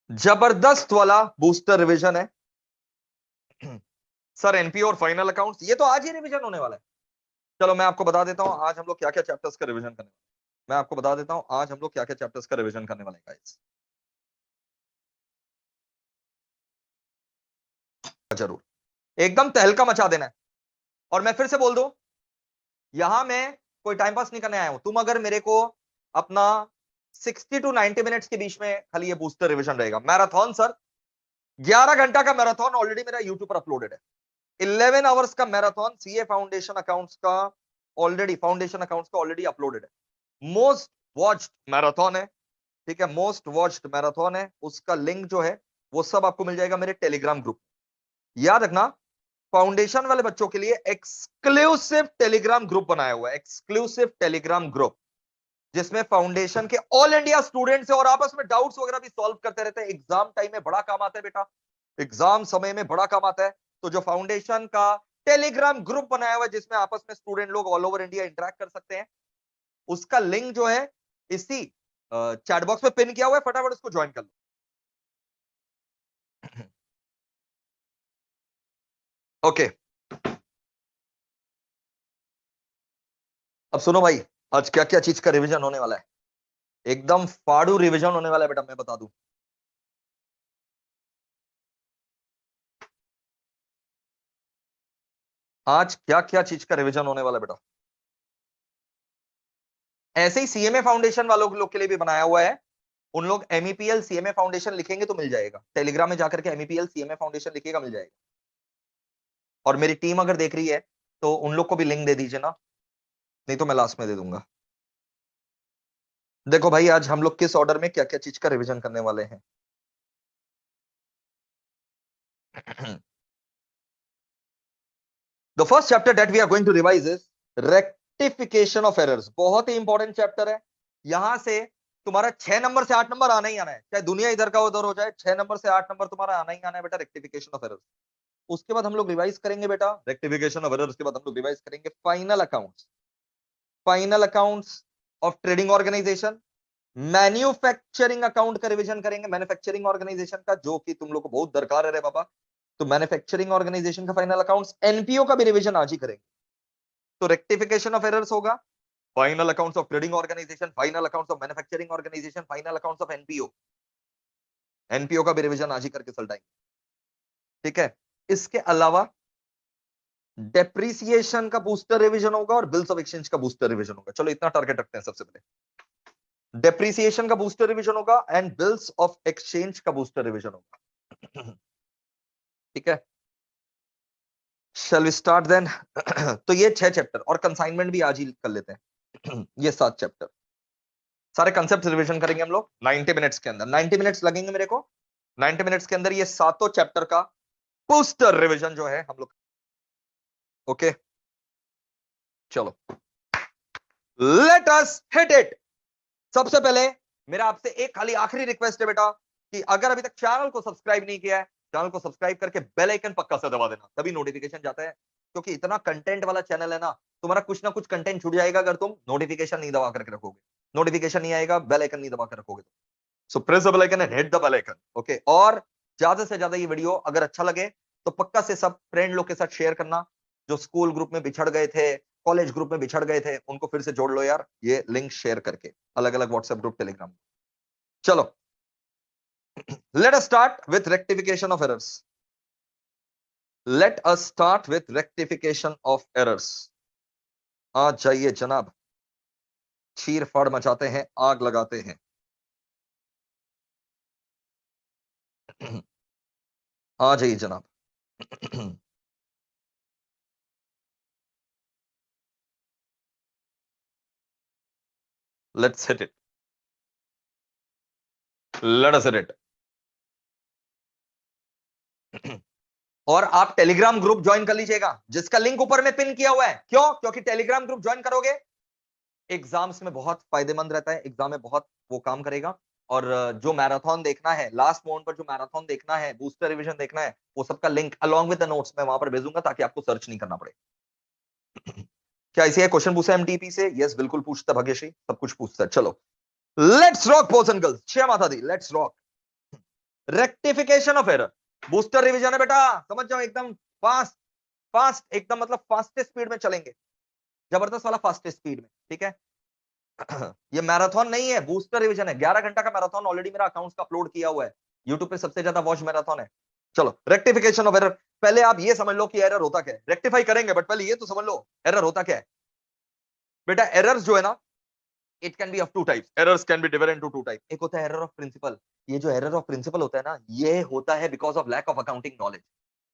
जबरदस्त वाला booster revision है सर। एनपीओ और फाइनल अकाउंट्स ये तो आज ही रिवीजन होने वाला है। चलो मैं आपको बता देता हूं आज हम लोग क्या क्या चैप्टर्स का रिवीजन करने वाले हैं। मैं आपको बता देता हूं आज हम लोग क्या क्या चैप्टर्स का रिवीजन करने वाले हैं गाइस। जरूर एकदम तहलका मचा देना है। और मैं फिर से बोल दूं, यहां मैं कोई टाइम पास नहीं करने आया हूं। तुम अगर मेरे को अपना 60 टू 90 मिनट्स के बीच में खाली ये बूस्टर रिवीजन रहेगा। मैराथन सर 11 घंटा का मैराथन ऑलरेडी मेरा यूट्यूब पर अपलोडेड है। 11 आवर्स का मैराथन सीए फाउंडेशन अकाउंट्स का ऑलरेडी अपलोडेड है। मोस्ट वॉच्ड मैराथन है, ठीक है, मोस्ट वॉच्ड मैराथन है। उसका लिंक जो है वो सब आपको मिल जाएगा मेरे टेलीग्राम ग्रुप। याद रखना, फाउंडेशन वाले बच्चों के लिए एक्सक्लूसिव टेलीग्राम ग्रुप बनाया हुआ है, एक्सक्लूसिव टेलीग्राम ग्रुप, जिसमें फाउंडेशन के ऑल इंडिया स्टूडेंट्स है और आपस में डाउट्स वगैरह भी सॉल्व करते रहते हैं। एग्जाम टाइम में बड़ा काम आता है बेटा, एग्जाम समय में बड़ा काम आता है। तो जो फाउंडेशन का टेलीग्राम ग्रुप बनाया हुआ है जिसमें आपस में स्टूडेंट लोग ऑल ओवर इंडिया इंटरेक्ट कर सकते हैं, उसका लिंक जो है इसी चैट बॉक्स में पिन किया हुआ है, फटाफट उसको ज्वाइन कर लो। ओके अब सुनो भाई, आज क्या क्या चीज का रिवीजन होने वाला है। एकदम फाड़ू रिवीजन होने वाला है बेटा, मैं बता दूं। आज क्या क्या चीज का रिवीजन होने वाला है बेटा। ऐसे ही सीएमए फाउंडेशन वालों लोग के लिए भी बनाया हुआ है। उन लोग एमईपीएल सीएमए फाउंडेशन लिखेंगे तो मिल जाएगा, टेलीग्राम में जाकर के एमईपीएल सीएमए फाउंडेशन लिखेगा मिल जाएगा। और मेरी टीम अगर देख रही है तो उन लोग को भी लिंक दे दीजिए ना, नहीं तो मैं लास्ट में दे दूंगा। देखो भाई आज हम लोग किस ऑर्डर में क्या क्या चीज का रिवीजन करने वाले हैं। The first chapter that we are going to revise is rectification of errors. बहुत ही इंपॉर्टेंट चैप्टर है। यहां से तुम्हारा 6 नंबर से 8 नंबर आना ही आना है, चाहे दुनिया इधर का उधर हो जाए, 6 नंबर से 8 नंबर तुम्हारा आना ही आना है बेटा, रेक्टिफिकेशन ऑफ एरर्स। उसके बाद हम लोग रिवाइज करेंगे बेटा रेक्टिफिकेशन ऑफ एरर्स के बाद हम लोग रिवाइज करेंगे final accounts, final accounts of trading organisation. Manufacturing account का रिवीजन करेंगे, मैन्युफैक्चरिंग ऑर्गेनाइजेशन का, जो कि तुम लोग को बहुत दरकार है रे बाबा। तो मैन्युफैक्चरिंग ऑर्गेनाइजेशन का फाइनल अकाउंट्स, एनपीओ का भी रिवीजन आज ही करेंगे। तो रेक्टिफिकेशन ऑफ एरर्स होगा, final accounts of trading organisation, final accounts of manufacturing organisation, final accounts of NPO. NPO का भी रिवीजन आज ही करके चलटाएंगे, ठीक है। इसके अलावा डेप्रिसिएशन का बूस्टर रिवीजन होगा और बिल्स ऑफ एक्सचेंज का बूस्टर रिवीजन होगा। चलो इतना टारगेट रखते हैं सबसे पहले। डेप्रिसिएशन का बूस्टर रिवीजन होगा एंड बिल्स ऑफ एक्सचेंज का बूस्टर रिवीजन होगा, ठीक है। Shall we start then. तो ये 6 चैप्टर और कंसाइनमेंट भी आज ही कर लेते हैं। ये 7 चैप्टर सारे कंसेप्ट रिवीजन करेंगे हम लोग 90 मिनट्स के अंदर। 90 मिनट्स लगेंगे मेरे को। 90 मिनट्स के अंदर ये 7 चैप्टर का बूस्टर रिवीजन जो है हम लोग, ओके चलो लेट अस हिट इट। सबसे पहले मेरा आपसे एक खाली आखिरी रिक्वेस्ट है बेटा कि अगर अभी तक चैनल को सब्सक्राइब नहीं किया है, चैनल को सब्सक्राइब करके बेल आइकन पक्का से दबा देना, तभी नोटिफिकेशन जाता है। क्योंकि इतना कंटेंट वाला चैनल है ना, तुम्हारा कुछ ना कुछ कंटेंट छूट जाएगा अगर तुम नोटिफिकेशन नहीं दबा करके रखोगे। नोटिफिकेशन नहीं आएगा, बेल आइकन नहीं दबा कर रखोगे। So press the bell icon and hit the bell icon, okay. और ज्यादा से ज्यादा ये वीडियो अगर अच्छा लगे तो पक्का से सब फ्रेंड लोग के साथ शेयर करना। जो स्कूल ग्रुप में बिछड़ गए थे, कॉलेज ग्रुप में बिछड़ गए थे, उनको फिर से जोड़ लो यार, ये लिंक शेयर करके, अलग अलग व्हाट्सएप ग्रुप, टेलीग्राम। चलो let us start with rectification of errors. Let us start with rectification of errors. आ जाइए जनाब, चीर फाड़ मचाते हैं, आग लगाते हैं। आ जाइए जनाब। Let's hit it. Let us hit it. और आप टेलीग्राम ग्रुप ज्वाइन कर लीजिएगा जिसका लिंक ऊपर में पिन किया हुआ है। क्यों? क्योंकि टेलीग्राम ग्रुप ज्वाइन करोगे एग्जाम्स में बहुत फायदेमंद रहता है, एग्जाम में बहुत वो काम करेगा। और जो मैराथन देखना है, लास्ट मोमेंट पर जो मैराथन देखना है, बूस्टर रिवीजन देखना है, वो सबका link along with the notes मैं वहां पर भेजूंगा ताकि आपको सर्च नहीं करना पड़े। क्या इसे क्वेश्चन पूछा एमटीपी से? यस बिल्कुल पूछता भाग्यश्री, सब कुछ पूछता है। चलो let's rock boys and girls, जय माता दी, let's rock. Rectification of error, booster revision है बेटा, समझ जाओ, एकदम फास्ट फास्ट, एकदम मतलब फास्टेस्ट स्पीड में चलेंगे, जबरदस्त वाला फास्टेस्ट स्पीड में, ठीक है। ये मैराथन नहीं है, बूस्टर रिवीजन है। 11 घंटा का मैराथन ऑलरेडी मेरा अकाउंट्स का अपलोड किया हुआ है यूट्यूब पे, सबसे ज्यादा वॉच मैराथन है। चलो, रेक्टिफिकेशन ऑफ एरर, पहले आप ये समझ लो कि एरर होता क्या है, रेक्टिफाई करेंगे बट पहले ये तो समझ लो एरर होता क्या है। बेटा एरर्स जो है ना, it can be of two types, errors can be divided into two type. एक होता है एरर ऑफ प्रिंसिपल, ये जो एरर ऑफ प्रिंसिपल होता है ना, ये होता है because of lack of accounting knowledge.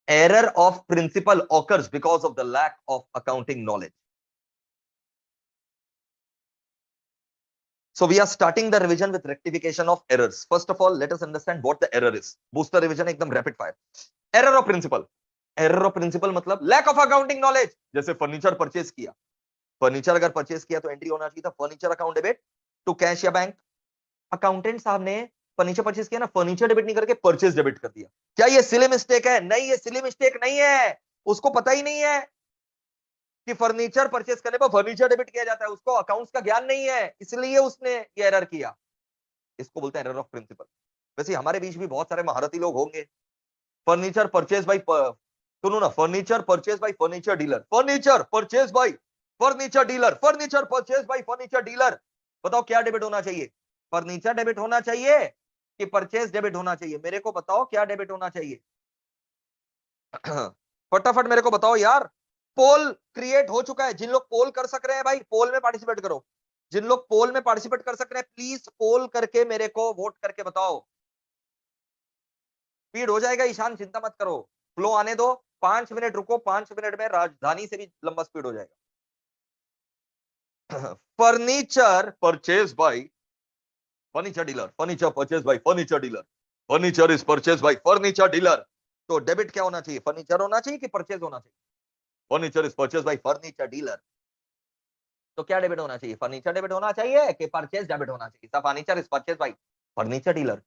Error of principle occurs because of the lack of accounting knowledge. So we are starting the revision with rectification of errors. First of all, let us understand what the error is. Booster revision एकदम rapid fire. Error of principle. Error of principle मतलब lack of accounting knowledge. जैसे furniture purchase किया, furniture अगर purchase किया तो entry होना चाहिए था furniture account debit to cash या बैंक। अकाउंटेंट साहब ने फर्नीचर परचेज किया ना, फर्नीचर डेबिट नहीं करके परचेज डेबिट कर दिया। क्या ये सिली मिस्टेक है? नहीं, ये सिली मिस्टेक नहीं है। उसको पता ही नहीं है कि फर्नीचर परचेस करने पर फर्नीचर डेबिट किया जाता है, उसको अकाउंट्स का ज्ञान नहीं है, इसलिए उसने ये एरर किया। इसको बोलते हैं एरर ऑफ प्रिंसिपल। वैसे हमारे बीच भी बहुत सारे महारथी लोग होंगे। फर्नीचर परचेज बाय, सुनो ना, furniture purchase by furniture dealer, furniture purchase by furniture dealer, furniture purchase by furniture dealer. बताओ क्या डेबिट होना चाहिए? फर्नीचर डेबिट होना चाहिए कि परचेज डेबिट होना चाहिए? मेरे को बताओ क्या डेबिट होना चाहिए? फटाफट मेरे को बताओ यार। पोल क्रिएट हो चुका है, जिन लोग पोल कर सक रहे हैं भाई पोल में पार्टिसिपेट करो। जिन लोग पोल में पार्टिसिपेट कर सक रहे हैं प्लीज पोल करके मेरे को वोट करके बताओ। स्पीड हो जाएगा ईशान, चिंता मत करो, फ्लो आने दो, 5 मिनट रुको, 5 मिनट में राजधानी से भी लंबा स्पीड हो जाएगा। Furniture purchase by furniture dealer, furniture purchase by furniture dealer, furniture is purchase by furniture dealer. तो डेबिट क्या होना चाहिए? फर्नीचर होना चाहिए कि परचेज होना चाहिए? Furniture is purchase by furniture dealer. तो क्या डेबिट होना चाहिए? फर्नीचर डेबिट होना चाहिए कि परचेज डेबिट होना चाहिए? Furniture is purchase by furniture dealer.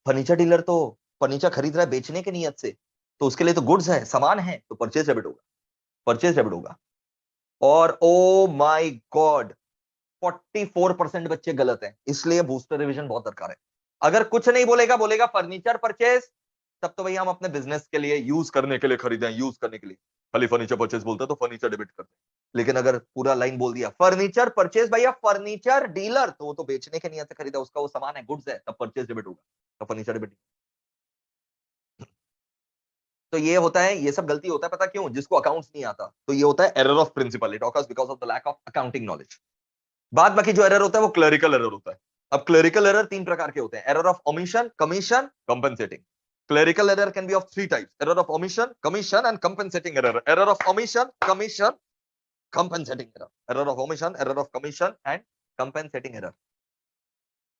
Furniture dealer तो फर्नीचर खरीद रहा है बेचने की नीयत से, तो उसके लिए तो गुड्स है, सामान है, तो परचेज डेबिट होगा, परचेज डेबिट होगा। और ओ माय गॉड, 44% बच्चे गलत हैं, इसलिए बूस्टर रिवीजन बहुत दरकार है। अगर कुछ नहीं बोलेगा, बोलेगा फर्नीचर परचेज, तब तो भैया हम अपने बिजनेस के लिए यूज करने के लिए खरीदे, यूज करने के लिए। खाली फर्नीचर परचेज बोलता तो फर्नीचर डेबिट करते, लेकिन अगर पूरा लाइन बोल दिया फर्नीचर परचेज भैया फर्नीचर डीलर, तो वो तो बेचने के नियत से खरीदा, उसका वो सामान है, गुड्स है, तब परचेज डेबिट होगा, तब फर्नीचर डेबिट। तो ये होता है, ये सब गलती होता है, पता क्यों? जिसको अकाउंट्स नहीं आता, तो ये होता है error of principle, it occurs because of the lack of accounting knowledge. बाद बाकी जो एरर होता है वो क्लरिकल एरर होता है। अब क्लरिकल एरर 3 प्रकार के होते हैं, error of omission, commission, compensating. Clerical error can be of 3 types: error of omission, commission, and compensating error. Error of omission, commission, compensating error. Error of omission, error of commission, and compensating error.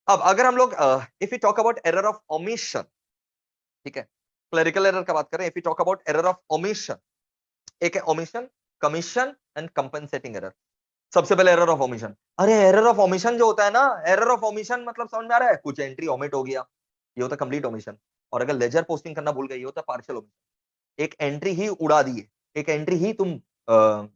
अब अगर हम लोग if we talk about error of omission, ठीक है, clerical error का बात करें, if we talk about error of omission, एक है omission, commission, and compensating error. सबसे पहले एरर ऑफ ओमिशन। अरे एरर ऑफ ओमिशन जो होता है ना, एरर ऑफ ओमिशन मतलब समझ में आ रहा है? कुछ एंट्री ओमिट हो गया, ये होता है कंप्लीट ओमिशन। और अगर लेजर पोस्टिंग करना भूल गए, ये होता है पार्शियल ओमिशन। एक एंट्री ही उड़ा दिए, एक एंट्री ही तुम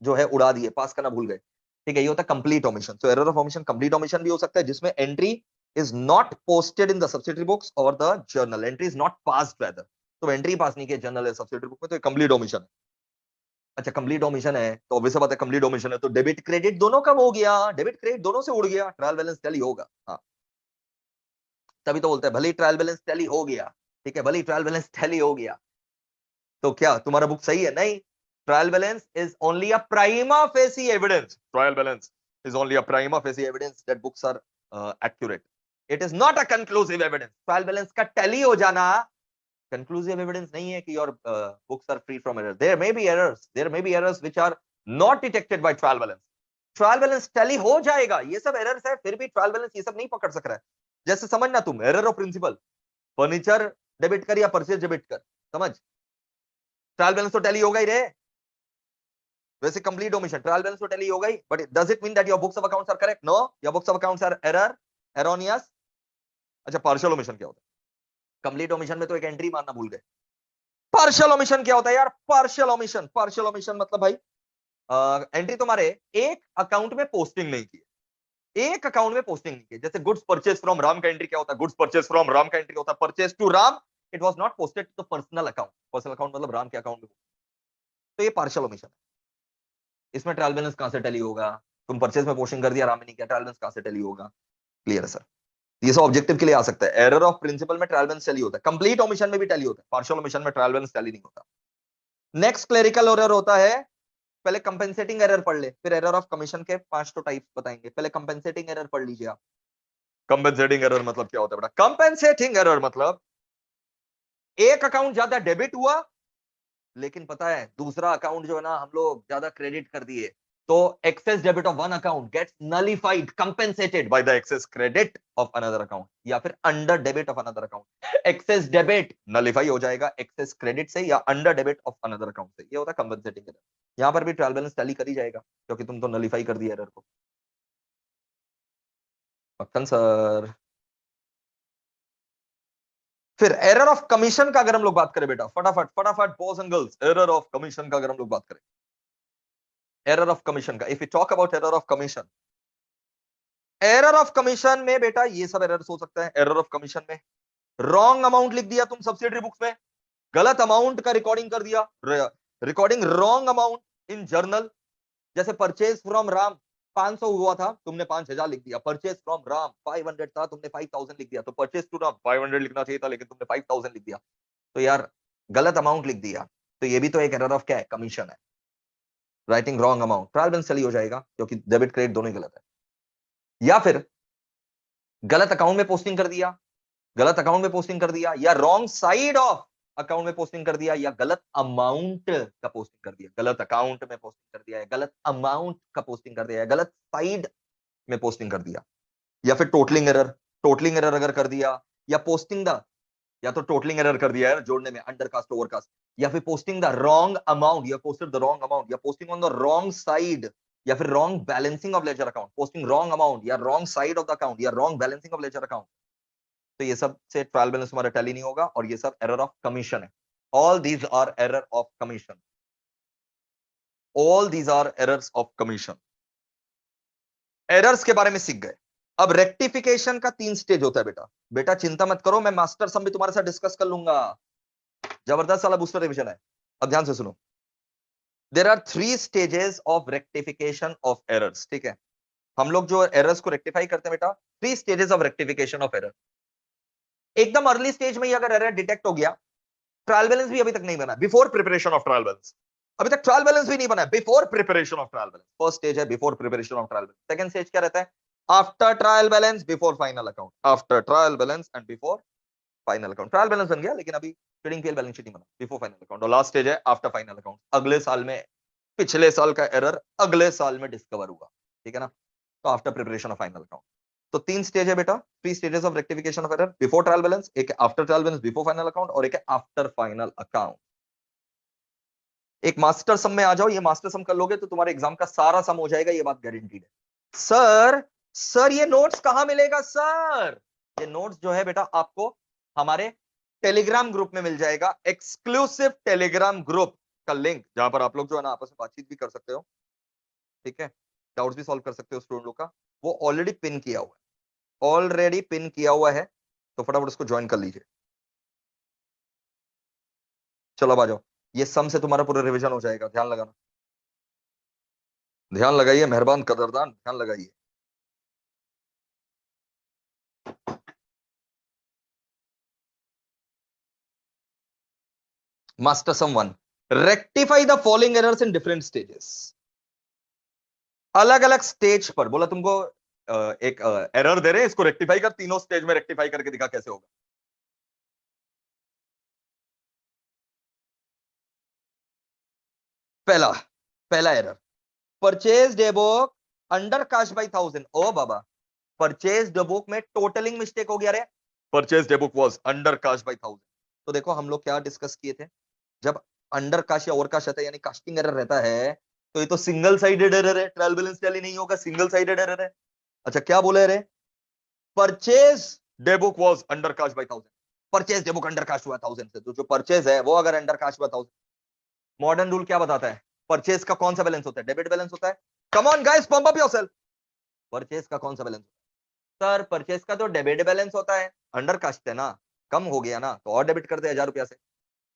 जो है उड़ा दिए, पास करना भूल गए, ठीक है, ये होता है complete omission. So error of omission complete omission भी हो सकता है, जिसमें entry is not posted in the subsidiary books और the journal, entry is not passed rather, तो एंट्री पास नहीं किया जर्नल या सब्सिडरी बुक में, तो कंप्लीट ओमिशन है। अच्छा, कंप्लीट ओमिशन है तो ऑब्वियस बात है, कंप्लीट ओमिशन है तो डेबिट क्रेडिट दोनों कम हो गया, डेबिट क्रेडिट दोनों से उड़ गया, ट्रायल बैलेंस टैली होगा। हाँ, तभी तो बोलते हैं भले ही ट्रायल बैलेंस टैली हो गया, ठीक है, भले ही ट्रायल बैलेंस टैली हो गया, तो क्या तुम्हारा बुक सही है? नहीं, trial balance is only a prima facie evidence, trial balance is only a prima facie evidence that books are accurate, it is not a conclusive evidence. Trial balance का tally हो जाना conclusive evidence नहीं है कि your books are free from error. There may be errors, there may be errors which are not detected by trial balance. Trial balance tally हो जाएगा, ये सब errors है, फिर भी trial balance ये सब नहीं पकड़ सक रहा है। जैसे समझना तुम, error of principle, furniture debit कर या परचेज डेबिट कर, समझ, ट्रायल बैलेंस तो टैली होगा ही रे। वैसे कंप्लीट ओमिशन, ट्रायल बैलेंस तो टैली होगा ही, but does it mean that your books of accounts are correct? No, your books of accounts are error, erroneous. अच्छा, पार्शियल ओमिशन क्या होता है? कंप्लीट ओमिशन में तो एक एंट्री मारना भूल गए। पार्शियल ओमिशन क्या होता है यार? पार्शियल ओमिशन, पार्शियल ओमिशन मतलब भाई एंट्री तुम्हारे एक अकाउंट में पोस्टिंग नहीं की, एक अकाउंट में पोस्टिंग नहीं की। जैसे गुड्स परचेज फ्रॉम राम का एंट्री क्या होता है? गुड्स परचेज फ्रॉम राम का एंट्री होता है purchase to Ram it was not posted to the personal account, personal account मतलब राम के अकाउंट में, तो ये पार्शियल ओमिशन है। इसमें ट्रायल बैलेंस कहां से टैली होगा? तुम परचेज में पोस्टिंग कर दिया, राम ने नहीं किया, ट्रायल बैलेंस कहां से टैली होगा? क्लियर है सर? ये सब ऑब्जेक्टिव के लिए आ सकता है। एरर ऑफ प्रिंसिपल में ट्रायल बैलेंस टैली होता है, कंप्लीट ओमिशन में भी टैली होता है, पार्शियल ओमिशन में ट्रायल बैलेंस टैली नहीं होता। नेक्स्ट क्लेरिकल एरर होता है, पहले कंपेंसेटिंग एरर पढ़ ले, फिर एरर ऑफ कमीशन के 5 तो टाइप्स बताएंगे। पहले कंपेंसेटिंग एरर पढ़ लीजिए आप। कंपेंसेटिंग एरर मतलब क्या होता है बेटा? कंपेंसेटिंग एरर मतलब एक अकाउंट ज्यादा डेबिट हुआ, लेकिन पता है दूसरा अकाउंट जो है ना हम लोग ज्यादा क्रेडिट कर दिए, तो excess debit of one account gets nullified compensated by the excess credit of another account, या फिर under debit of another account. Excess debit nullify हो जाएगा एक्सेस क्रेडिट से या under debit of another account से, ये होता है कंपेंसेटिंग एरर। यहां पर भी ट्रायल बैलेंस टैली कर ही जाएगा क्योंकि तुम तो नलिफाई कर दिया एरर को। मक्खन सर, फिर एरर ऑफ कमीशन का अगर हम लोग बात करें बेटा, फटाफट फटाफट boys and girls, error of commission का अगर हम लोग बात करें, एरर ऑफ कमीशन का, if you talk about error of commission, error of commission में बेटा ये सब एरर हो सकता है। एरर ऑफ कमीशन में रॉन्ग अमाउंट लिख दिया तुम सब्सिडरी बुक्स में, गलत अमाउंट का रिकॉर्डिंग कर दिया, recording wrong amount in journal. जैसे परचेज फ्रॉम राम 500 हुआ था, तुमने 5000 लिख दिया। परचेज फ्रॉम राम 500 था, तुमने 5000 लिख दिया। तो परचेज टू राम 500 लिखना चाहिए था, लेकिन तुमने 5000 लिख दिया, तो यार गलत अमाउंट लिख दिया। तो ये भी तो एक एरर ऑफ क्या है? कमीशन है, writing wrong amount. Trial balance चली हो जाएगा क्योंकि डेबिट क्रेडिट दोनों ही गलत है। या फिर गलत अकाउंट में पोस्टिंग कर दिया, गलत अकाउंट में पोस्टिंग कर दिया, या रॉन्ग साइड ऑफ अकाउंट में पोस्टिंग कर दिया, या गलत अमाउंट का पोस्टिंग कर दिया। गलत अकाउंट में पोस्टिंग कर दिया, गलत अमाउंट का पोस्टिंग कर दिया, गलत साइड में पोस्टिंग कर दिया। या फिर टोटलिंग एरर, टोटलिंग एरर अगर कर दिया, या पोस्टिंग द, या तो टोटलिंग एरर कर दिया है जोड़ने में, अंडरकास्ट ओवरकास्ट, या फिर पोस्टिंग द रॉन्ग अमाउंट, या पोस्टेड द रॉन्ग अमाउंट, या posting on the wrong side, या फिर wrong balancing of ledger account, posting wrong amount या wrong side of the account या wrong balancing of ledger account. तो ये सब से ट्रायल बैलेंस हमारा टैली नहीं होगा, और ये सब एरर ऑफ कमीशन है। All these are error of commission, all these are errors of commission. Errors के बारे में सीख गए। अब रेक्टिफिकेशन का 3 स्टेज होता है बेटा। बेटा चिंता मत करो, मैं मास्टर सम भी तुम्हारे साथ डिस्कस कर लूंगा, जबरदस्त वाला बूस्टर रिवीजन है। अब ध्यान से सुनो, there are 3 stages of rectification of errors. ठीक है, हम लोग जो एरर्स को रेक्टिफाई करते हैं बेटा, 3 stages of rectification of error. एकदम अर्ली स्टेज में ही अगर एरर डिटेक्ट हो गया, ट्रायल बैलेंस भी अभी तक नहीं बना, before preparation of trial balance, अभी तक ट्रायल बैलेंस भी नहीं बना है, before preparation of trial balance. First stage है before preparation of trial balance. Second stage क्या रहता है? After trial balance before final account, after trial balance and before final account. Trial balance बन गया लेकिन अभी ट्रेडिंग पीएल बैलेंस शीट नहीं बना, बिफोर फाइनल अकाउंट। और लास्ट स्टेज है आफ्टर फाइनल अकाउंट, अगले साल में, पिछले साल का एरर अगले साल में डिस्कवर हुआ, ठीक है ना? तो after preparation of final account. तो 3 स्टेज है बेटा, 3 stages of rectification of error, before trial balance, एक after trial balance before final account, और एक आफ्टर फाइनल अकाउंट। एक मास्टर सम में आ जाओ, ये मास्टर सम कर लोगे तो तुम्हारे एग्जाम का सारा सम हो जाएगा, ये बात गारंटीड है। सर सर ये नोट्स कहां मिलेगा सर? ये नोट्स जो है बेटा आपको हमारे टेलीग्राम ग्रुप में मिल जाएगा, एक्सक्लूसिव टेलीग्राम ग्रुप का लिंक, जहां पर आप लोग जो है ना आपस में बातचीत भी कर सकते हो, ठीक है, डाउट्स भी सॉल्व कर सकते हो स्टूडेंट लोग का। वो ऑलरेडी पिन किया हुआ है, ऑलरेडी पिन किया हुआ है, तो फटाफट उसको ज्वाइन कर लीजिए। चलो अब आ जाओ, ये सम से तुम्हारा पूरा रिवीजन हो जाएगा, ध्यान लगाना, ध्यान लगाइए, मेहरबान कदरदान ध्यान लगाइए। Master sum 1, rectify the following errors in different stages. अलग अलग स्टेज पर बोला तुमको, एक एरर दे रहे हैं, इसको रेक्टिफाई कर, तीनों स्टेज में रेक्टिफाई करके दिखा कैसे होगा। पहला पहला error, purchase day book under cast by 1000। ओ बाबा, परचेज डे बुक में टोटलिंग मिस्टेक हो गया रे, purchase day book was under cast by 1000। तो देखो हम लोग क्या डिस्कस किए थे, जब अंडर कास्ट या ओवर कास्ट रहता है यानी कास्टिंग एरर रहता है, तो ये तो सिंगल साइडेड एरर है, ट्रायल बैलेंस टैली नहीं होगा, सिंगल साइडेड एरर है। अच्छा क्या बोले रे? Purchase day book was under cast by 1000, purchase day book under cast हुआ 1000 से, तो जो परचेज है वो अगर अंडर कास्ट हुआ 1000, मॉडर्न रूल क्या बताता है? परचेज का कौन सा बैलेंस होता है? डेबिट बैलेंस होता है। कम on guys, pump up yourself. Purchase का कौन सा बैलेंस? सर परचेज का तो डेबिट बैलेंस होता है, अंडर कास्ट है ना। कम हो गया ना, तो और डेबिट कर दे 1000 रुपया से।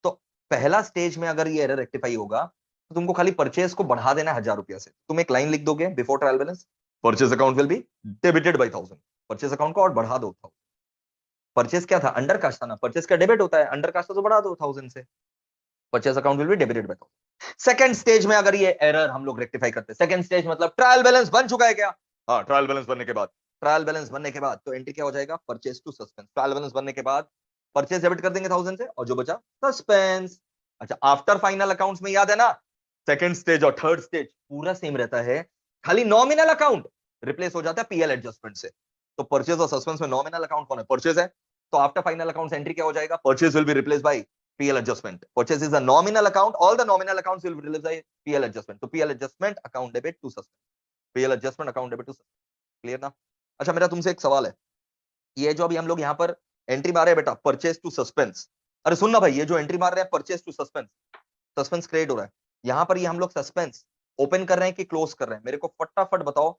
तो पहला स्टेज में अगर ये एरर रेक्टिफाई होगा तो तुमको खाली परचेज को बढ़ा देना है 1000 रुपया से। तुम एक लाइन लिख दोगे before trial balance, purchase account will be debited by 1000। Purchase account को और बढ़ा दो 1000। परचेज क्या था, अंडर कास्ट था ना, परचेज का डेबिट होता है, अंडर कास्ट तो बढ़ा दो 1000 से, purchase account will be debited bye 1000। Second stage में अगर ये एरर हम लोग रेक्टिफाई करते हैं, सेकंड स्टेज मतलब ट्रायल बैलेंस बन चुका है क्या, हाँ ट्रायल बैलेंस बनने के बाद, ट्रायल बैलेंस बनने के बाद तो एंट्री क्या हो जाएगा, purchase to suspense. Trial balance बनने के बाद परचेज डेबिट कर देंगे 1000 से और जो बचा सस्पेंस। अच्छा आफ्टर फाइनल अकाउंट्स में याद है ना, सेकंड स्टेज और थर्ड स्टेज पूरा सेम रहता है, खाली नॉमिनल अकाउंट रिप्लेस हो जाता है पीएल एडजस्टमेंट से। तो परचेज और सस्पेंस में नॉमिनल अकाउंट कौन है, परचेज है, तो आफ्टर फाइनल अकाउंट्स एंट्री क्या हो जाएगा, purchase will be replace bye PL adjustment. Purchase is a nominal account. All the nominal accounts will be released by PL adjustment. So PL adjustment account debit to suspense. PL adjustment account debit to suspense. Clear ना? अच्छा मेरा तुमसे एक सवाल है, ये जो अभी हम लोग यहाँ पर एंट्री मारे हैं बेटा, परचेज टू सस्पेंस, अरे सुन ना भाई, ये जो एंट्री मार रहे हैं purchase to suspense, suspense create हो रहा है यहाँ पर, ये हम लोग सस्पेंस ओपन कर रहे हैं कि क्लोज कर रहे हैं, मेरे को फटाफट बताओ।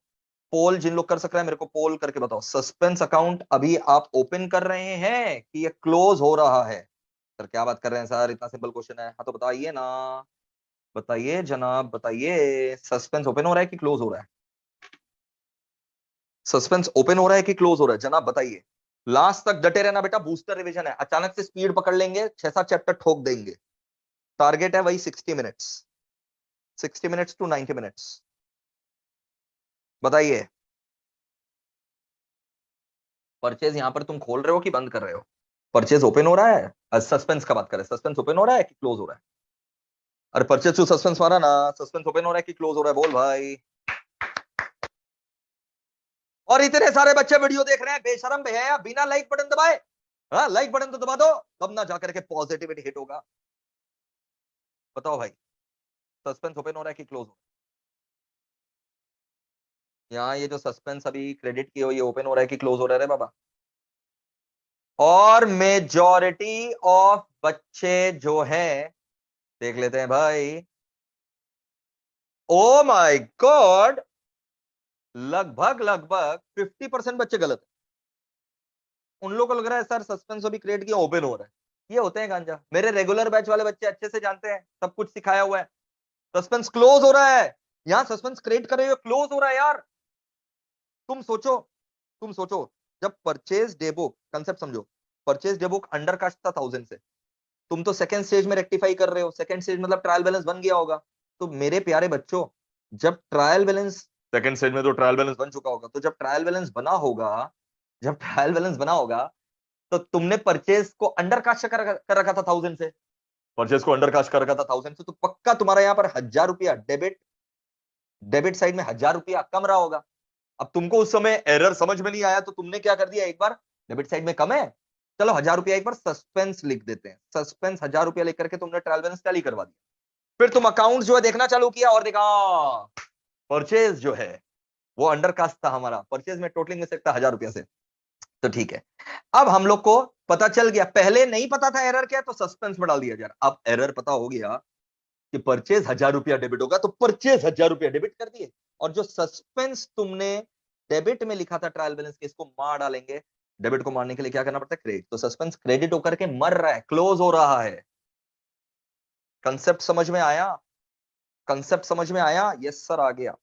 पोल जिन लोग कर सक रहे हैं मेरे को पोल करके बताओ, सस्पेंस अकाउंट अभी आप ओपन कर रहे हैं कि ये क्लोज हो रहा है। सर क्या बात कर रहे हैं सर, इतना सिंपल क्वेश्चन है, हाँ तो बताइए ना, बताइए जनाब बताइए, सस्पेंस ओपन हो रहा है कि क्लोज हो रहा है, सस्पेंस ओपन हो रहा है कि क्लोज हो रहा है, जनाब बताइए। लास्ट तक डटे रहना बेटा, बूस्टर रिवीजन है, अचानक से स्पीड पकड़ लेंगे 6-7 चैप्टर ठोक देंगे। टारगेट है वही 60 मिनट्स, 60 मिनट्स टू 90 मिनट्स। बताइए परचेज यहां पर तुम खोल रहे हो कि बंद कर रहे हो, परचेज ओपन हो रहा है, सस्पेंस का बात करें, सस्पेंस ओपन हो रहा है कि क्लोज हो रहा है, अरे परचेज टू सस्पेंस मारा ना, सस्पेंस ओपन हो रहा है कि क्लोज हो रहा है, बोल भाई। और इतने सारे बच्चे वीडियो देख रहे हैं, बेशरम भैया, बिना लाइक बटन दबाए, हाँ लाइक बटन तो दबा दो, तब ना जाकर के पॉजिटिविटी हिट होगा। बताओ भाई, सस्पेंस ओपन हो रहा है कि क्लोज हो रहा है, यहाँ ये जो सस्पेंस अभी क्रेडिट की हो, ये ओपन हो रहा है कि क्लोज हो रहा है रे बाबा। और मेजॉरिटी ऑफ बच्चे जो है, देख लेते हैं भाई, ओ माय गॉड, लगभग लगभग 50% बच्चे गलत है। उन लोगों को लग रहा है सर सस्पेंस अभी क्रिएट किया ओपन हो रहा है, ये होते हैं गांजा। मेरे रेगुलर बैच वाले बच्चे अच्छे से जानते हैं, सब कुछ सिखाया हुआ है, सस्पेंस क्लोज हो रहा है, यहां सस्पेंस क्रिएट कर रहे हो क्लोज हो रहा है यार। तुम सोचो, तुम सोचो, जब परचेज डे बुक कंसेप्ट समझो, purchase day book under cast था 1000 से, तुम तो सेकंड स्टेज में रेक्टिफाई कर रहे हो, सेकंड स्टेज मतलब ट्रायल बैलेंस बन गया होगा। तो मेरे प्यारे बच्चों, जब ट्रायल बैलेंस, सेकंड स्टेज में तो ट्रायल बैलेंस बन चुका होगा, तो जब ट्रायल बैलेंस बना होगा, जब ट्रायल बैलेंस बना होगा, तो तुमने परचेज को अंडर कास्ट कर रखा था 1000 से, परचेज को अंडर कास्ट कर रखा था 1000 से, तो पक्का तुम्हारा यहाँ पर 1000 रुपया डेबिट, डेबिट साइड में 1000 रुपया कम रहा होगा। अब तुमको उस समय एरर समझ में नहीं आया तो तुमने क्या कर दिया, एक बार डेबिट साइड में कम है, चलो 1000 रुपया एक बार सस्पेंस लिख देते हैं, सस्पेंस 1000 रुपया लेकर के तुमने ट्रायल बैलेंस टैली करवा दिया, फिर तुम अकाउंट जो है देखना चालू किया और देखा परचेज जो है वो अंडर कास्ट था हमारा, परचेज में टोटलिंग में सकता 1000 रुपया से। तो ठीक है, अब हम लोग को पता चल गया, पहले नहीं पता था एरर क्या है, तो सस्पेंस में डाल दिया जा रहा, अब एरर पता हो गया कि परचेज 1000 रुपया डेबिट होगा, तो परचेज 1000 रुपया डेबिट कर दिए, और जो सस्पेंस तुमने डेबिट में लिखा था ट्रायल बैलेंस के, इसको मार डालेंगे। डेबिट को मारने के लिए क्या करना पड़ता है, क्रेडिट, तो सस्पेंस क्रेडिट होकर के मर रहा है, क्लोज हो रहा है। कंसेप्ट समझ में आया, कंसेप्ट समझ में आया, यस सर आ गया।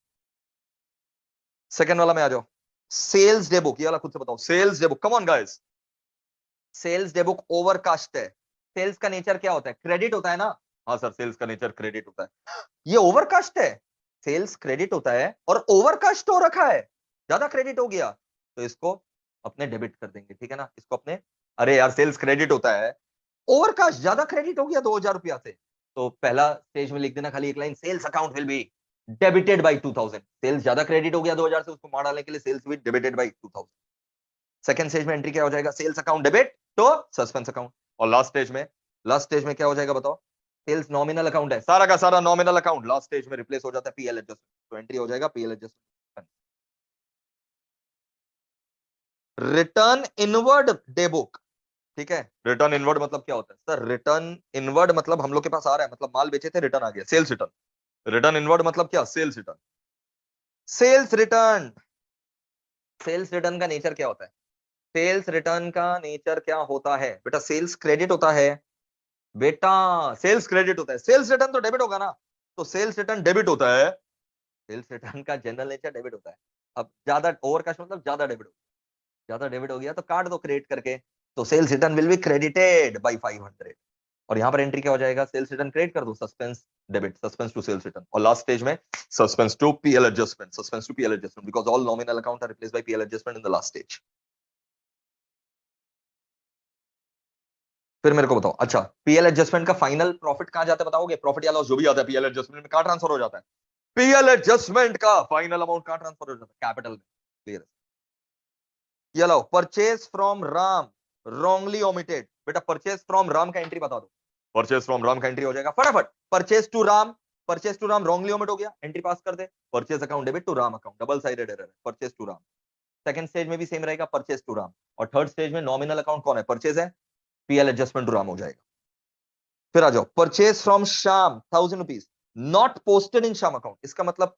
सेकंड वाला में आ जाओ, सेल्स डे बुक, ये वाला खुद से बताओ, sales day book, come on guys. Sales day book overcast है, सेल्स का नेचर क्या होता है, क्रेडिट होता है ना, हाँ सर सेल्स का नेचर क्रेडिट होता है, ये ओवरकास्ट है, सेल्स क्रेडिट होता है और ओवरकास्ट हो रखा है, ज्यादा क्रेडिट हो गया, तो इसको अपने डेबिट कर देंगे, ठीक है ना, इसको अपने, अरे यार सेल्स क्रेडिट होता है, ओवरकास्ट ज्यादा क्रेडिट हो गया 2000 रुपया से, तो पहला स्टेज में लिख देना खाली एक line, sales account will be debited by 2000, sales ज्यादा क्रेडिट हो गया 2000 से, उसको मार डालने के लिए सेल्स भी डेबिटेड बाई 2000। सेकंड स्टेज में एंट्री क्या हो जाएगा, सेल्स अकाउंट डेबिट तो सस्पेंस अकाउंट, और लास्ट स्टेज में, लास्ट स्टेज में क्या हो जाएगा बताओ, सेल्स नॉमिनल अकाउंट है, सारा का सारा नॉमिनल अकाउंट लास्ट स्टेज में रिप्लेस हो जाता है पीएल एडजस्टमेंट, तो एंट्री हो जाएगा PL adjustment. Return inward day book, ठीक है, रिटर्न इनवर्ड मतलब क्या होता है सर, रिटर्न इनवर्ड मतलब हम लोग के पास आ रहा है, मतलब माल बेचे थे रिटर्न आ गया, सेल्स रिटर्न। रिटर्न इनवर्ड मतलब क्या, sales return, sales return, sales return का नेचर क्या होता है, सेल्स रिटर्न का नेचर क्या होता है बेटा? सेल्स क्रेडिट होता है बेटा, सेल्स क्रेडिट होता है। सेल्स रिटर्न तो डेबिट होगा ना, तो सेल्स रिटर्न डेबिट होता है। सेल्स रिटर्न का जनरल नेचर डेबिट होता है। अब ज्यादा ओवर का मतलब ज्यादा डेबिट हो, ज्यादा डेबिट हो गया तो काट दो क्रेडिट करके, तो sales return will be credited by 500। और यहाँ पर एंट्री क्या हो जाएगा? सेल्स रिटर्न क्रेडिट कर दो, suspense debit, suspense to sales return. और लास्ट स्टेज में suspense to PL adjustment, suspense to PL adjustment, because all nominal account are replaced by PL adjustment in the last stage. फिर मेरे को बताओ, अच्छा PL adjustment का final profit कहां जाता है बताओगे? प्रॉफिट या लॉस जो भी आता है पीएल एडजस्टमेंट में कहां ट्रांसफर हो जाता है? पीएल एडजस्टमेंट का फाइनल अमाउंट कहां ट्रांसफर हो जाता है? कैपिटल में। क्लियर? ये लो, purchase from Ram wrongly omitted. बेटा परचेज फ्रॉम राम का एंट्री बता दो। परचेज फ्रॉम राम का एंट्री हो जाएगा फटाफट। Purchase to Ram, purchase to Ram wrongly omit हो गया, एंट्री पास कर दे। Purchase account debit to Ram account, double sided error है। Purchase to Ram. Second stage में भी सेम रहेगा, परचेज टू राम। और थर्ड स्टेज में नॉमिनल अकाउंट कौन है? परचेज है, पीएल एडजस्टमेंट टू राम हो जाएगा। फिर आ जाओ, purchase from Shyam 1000 rupees not posted in Shyam account. इसका मतलब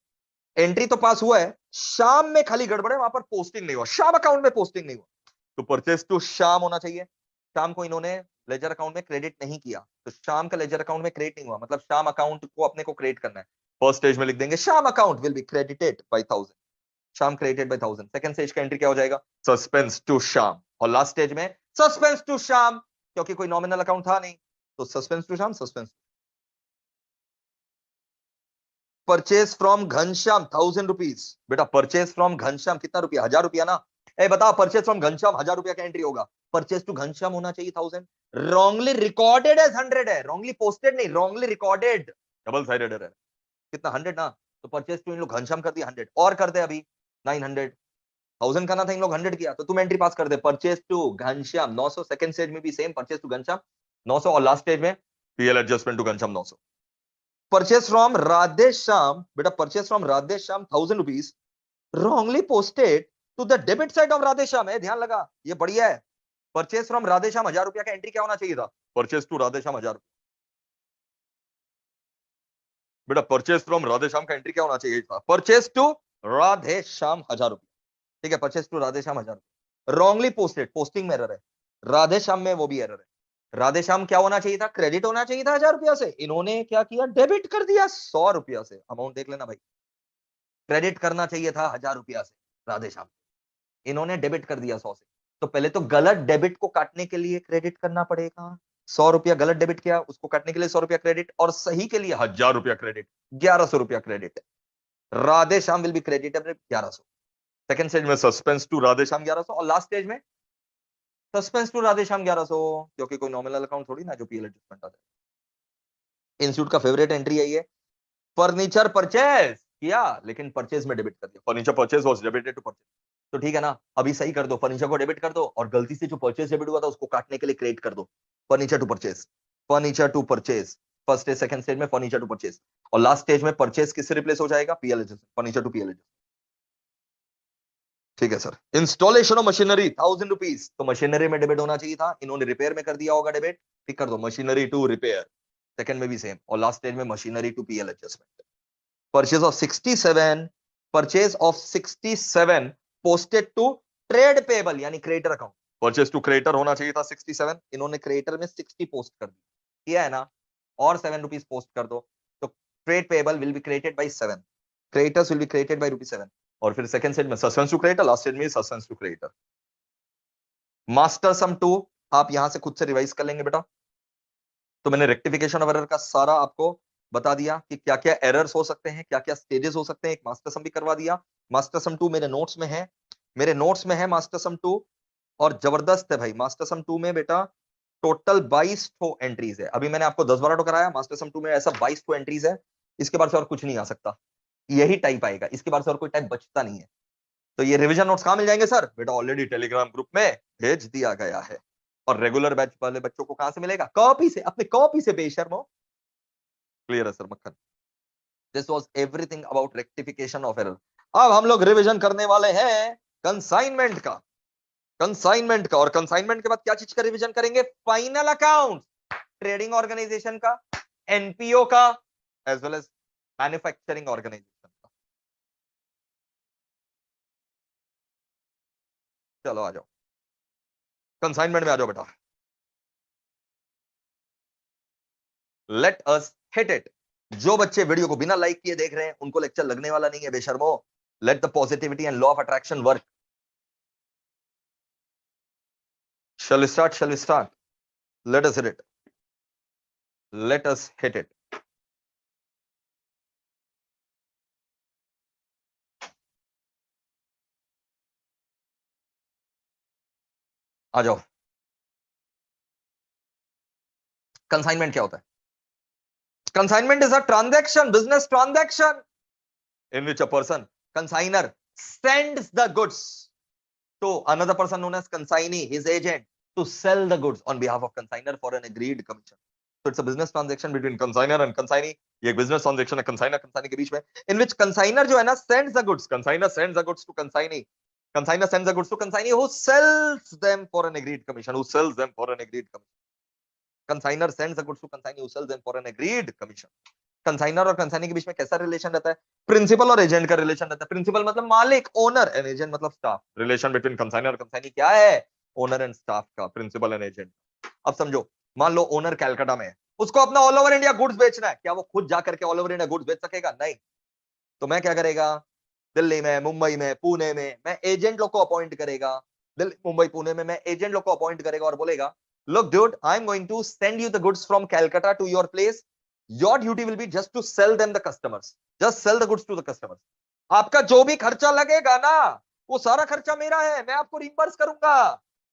एंट्री तो पास हुआ है, शाम में खाली गड़बड़ है, वहां पर पोस्टिंग नहीं हुआ, शाम अकाउंट में पोस्टिंग नहीं हुआ। तो परचेज टू शाम होना चाहिए। शाम को इन्होंने लेजर अकाउंट में क्रेडिट नहीं किया, तो शाम का लेजर अकाउंट में क्रेडिट नहीं हुआ, मतलब शाम अकाउंट को अपने को क्रेडिट करना है। फर्स्ट स्टेज में लिख देंगे शाम account will be credited bye 1000, शाम क्रेडिटेड बाय 1000। सेकंड स्टेज का एंट्री क्या हो जाएगा? सस्पेंस टू शाम। और लास्ट स्टेज में सस्पेंस टू शाम, क्योंकि कोई नॉमिनल अकाउंट था नहीं, तो सस्पेंस टू शाम, suspense. Purchase from Ghanshyam 1000 rupees. बेटा परचेज फ्रॉम घनश्याम कितना रुपया? 1000 रुपया ना। ए बताओ, परचेज फ्रॉम घनश्याम 1000 रुपया का एंट्री होगा, परचेज टू घनश्याम होना चाहिए 1000। रॉन्गली रिकॉर्डेड एज 100 है, रॉन्गली पोस्टेड नहीं, रॉन्गली रिकॉर्डेड, डबल साइडेड है। कितना? 100 ना, तो परचेज टू इन लोग घनश्याम कर दिया 100, और कर दे अभी 900। 1000 करना था, इन लोग 100 किया, तो तुम एंट्री पास कर दे। Purchase to Ghanshyam 900, second stage में भी सेम, परचेज टू घनश्याम 900, और लास्ट स्टेज में PL adjustment to Ghanshyam 900। Purchase from Radhe Shyam, बेटा purchase from Radhe Shyam 1000 rupees wrongly posted to the debit side of Radhe Shyam है, ध्यान लगा, ये बढ़िया है। परचेज फ्रॉम राधे श्याम 1000 रुपया का एंट्री क्या होना चाहिए था? Purchase to Radhe Shyam 1000। बेटा परचेज फ्रॉम राधे श्याम का एंट्री क्या होना चाहिए था? परचेज टू राधे श्याम 1000 रुपया। ठीक है, purchase to Radhe Shyam 1000। Wrongly posted, posting में एरर है, राधे श्याम में वो भी एरर है। राधे श्याम क्या होना चाहिए था? क्रेडिट होना चाहिए था 1000 रुपया से, इन्होंने क्या किया? डेबिट कर दिया 100 रुपया से। अमाउंट देख लेना भाई, क्रेडिट करना चाहिए था 1000 रुपया से राधे श्याम, इन्होंने डेबिट कर दिया 100 से। तो पहले तो गलत डेबिट को काटने के लिए क्रेडिट करना पड़ेगा, 100 रुपया गलत डेबिट किया, उसको काटने के लिए 100 रुपया क्रेडिट, और सही के लिए 1000 रुपया क्रेडिट, 1100 रुपया credit. Radhe Shyam will be credited 1100। Second stage में सस्पेंस टू राधे श्याम 1100, और लास्ट स्टेज में सस्पेंस टू राधे श्याम 1100, क्योंकि कोई नॉमिनल अकाउंट थोड़ी ना जो पीएल एडजस्टमेंट आता है। इंस्टीट्यूट का फेवरेट एंट्री है ये, फर्नीचर परचेज किया लेकिन परचेज में डेबिट कर दिया, furniture purchase was debited to purchase. तो ठीक है ना, अभी सही कर दो, फर्नीचर को डेबिट कर दो, और गलती से जो परचेज डेबिट हुआ था उसको काटने के लिए क्रेडिट कर दो, furniture to purchase, furniture to purchase. First stage second stage में फर्नीचर टू परचेज, और लास्ट स्टेज में परचेज किससे रिप्लेस हो जाएगा? PL adjustment, furniture to PL adjustment. ठीक है sir. Installation of machinery 1000 rupees, तो मशीनरी में डेबिट होना चाहिए था, इन्होंने रिपेयर में कर दिया होगा डेबिट, ठीक कर दो, मशीनरी टू रिपेयर। सेकंड में भी सेम, और लास्ट स्टेज में machinery to PL adjustment. Purchase of 67, purchase of 67 posted to trade payable यानी creditor account, purchase to creditor होना चाहिए था 67, इन्होंने क्रेडिटर में 60 पोस्ट कर दी, किया है ना, और 7 रुपीज पोस्ट कर दो, तो trade payable will be credited by 7, creditors will be credited by ₹7। और फिर सेकंड स्टेज में suspense to creditor, last stage में suspense to creditor. Master sum 2 आप यहां से खुद से रिवाइज कर लेंगे बेटा। तो मैंने रेक्टिफिकेशन ऑफ एरर का सारा आपको बता दिया कि क्या क्या एरर्स हो सकते हैं, क्या क्या स्टेजेस हो सकते हैं, एक मास्टर सम भी करवा दिया। मास्टर सम 2 मेरे नोट्स में है, मेरे नोट्स में है मास्टर सम 2, और जबरदस्त है भाई। मास्टर सम 2 में बेटा टोटल 22 ठो एंट्रीज है, अभी मैंने आपको 10-12 ठो कराया, मास्टर सम 2 में ऐसा 22 ठो एंट्रीज है, इसके बाद से और कुछ नहीं आ सकता, यही टाइप आएगा, इसके बाद से और कोई टाइप बचता नहीं है। तो ये रिवीजन नोट्स कहां मिल जाएंगे सर? बेटा ऑलरेडी टेलीग्राम ग्रुप में भेज दिया गया है। और रेगुलर बैच वाले बच्चों को कहां से मिलेगा? कॉपी से, अपने कॉपी से बेशर्मो। क्लियर है सर मक्खन? This was everything about rectification of error. अब हम लोग रिवीजन करने वाले हैं कंसाइनमेंट का, कंसाइनमेंट का, और कंसाइनमेंट के बाद क्या चीज का रिवीजन करेंगे? फाइनल अकाउंट, ट्रेडिंग ऑर्गेनाइजेशन का, एनपीओ का, as well as manufacturing organisation का। चलो आ जाओ। कंसाइनमेंट में आ जाओ बेटा। Let us hit it. जो बच्चे वीडियो को बिना लाइक किए देख रहे हैं उनको लेक्चर लगने वाला नहीं है बेशर्मो। Let the positivity and law of attraction work. Shall start, shall start. Let us hit it, let us hit it. आ जाओ। कंसाइनमेंट क्या होता है? Consignment is a transaction, business transaction in which a person, consigner, sends the goods to another person known as consignee, his agent, to sell the goods on behalf of consigner for an agreed commission. So it's a business transaction between consigner and consignee. ये एक business transaction है consigner consignee के बीच में, in which consigner जो है ना sends the goods, consigner sends the goods to consignee, consigner sends the goods to consignee who sells them for an agreed commission, who sells them for an agreed commission. Consigner sends the goods to consignee who sells them for an agreed commission. Consignor और consignee के बीच में कैसा relation रहता है? Principal और agent का relation रहता है। प्रिंसिपल मतलब मालिक, ओनर, एंड एजेंट मतलब स्टाफ। रिलेशन बिटवीन कंसाइनर और कंसाइनी क्या है? ओनर एंड स्टाफ का, प्रिंसिपल एंड एजेंट। अब समझो, मान लो ओनर कलकत्ता में है, उसको अपना ऑल ओवर इंडिया गुड्स बेचना है। क्या वो खुद जाकर के ऑल ओवर इंडिया गुड्स बेच सकेगा? नहीं। तो मैं क्या करेगा? दिल्ली में, मुंबई में, पुणे में मैं एजेंट लोग को अपॉइंट करेगा। दिल्ली, मुंबई, पुणे में मैं एजेंट लोग को अपॉइंट करेगा और बोलेगा, look dude, I'm going to send you the goods from Calcutta to your place. Your duty will be just to sell them the customers. Just sell the goods to the customers. आपका जो भी खर्चा लगेगा ना, वो सारा खर्चा मेरा है, मैं आपको रिम्बर्स करूंगा।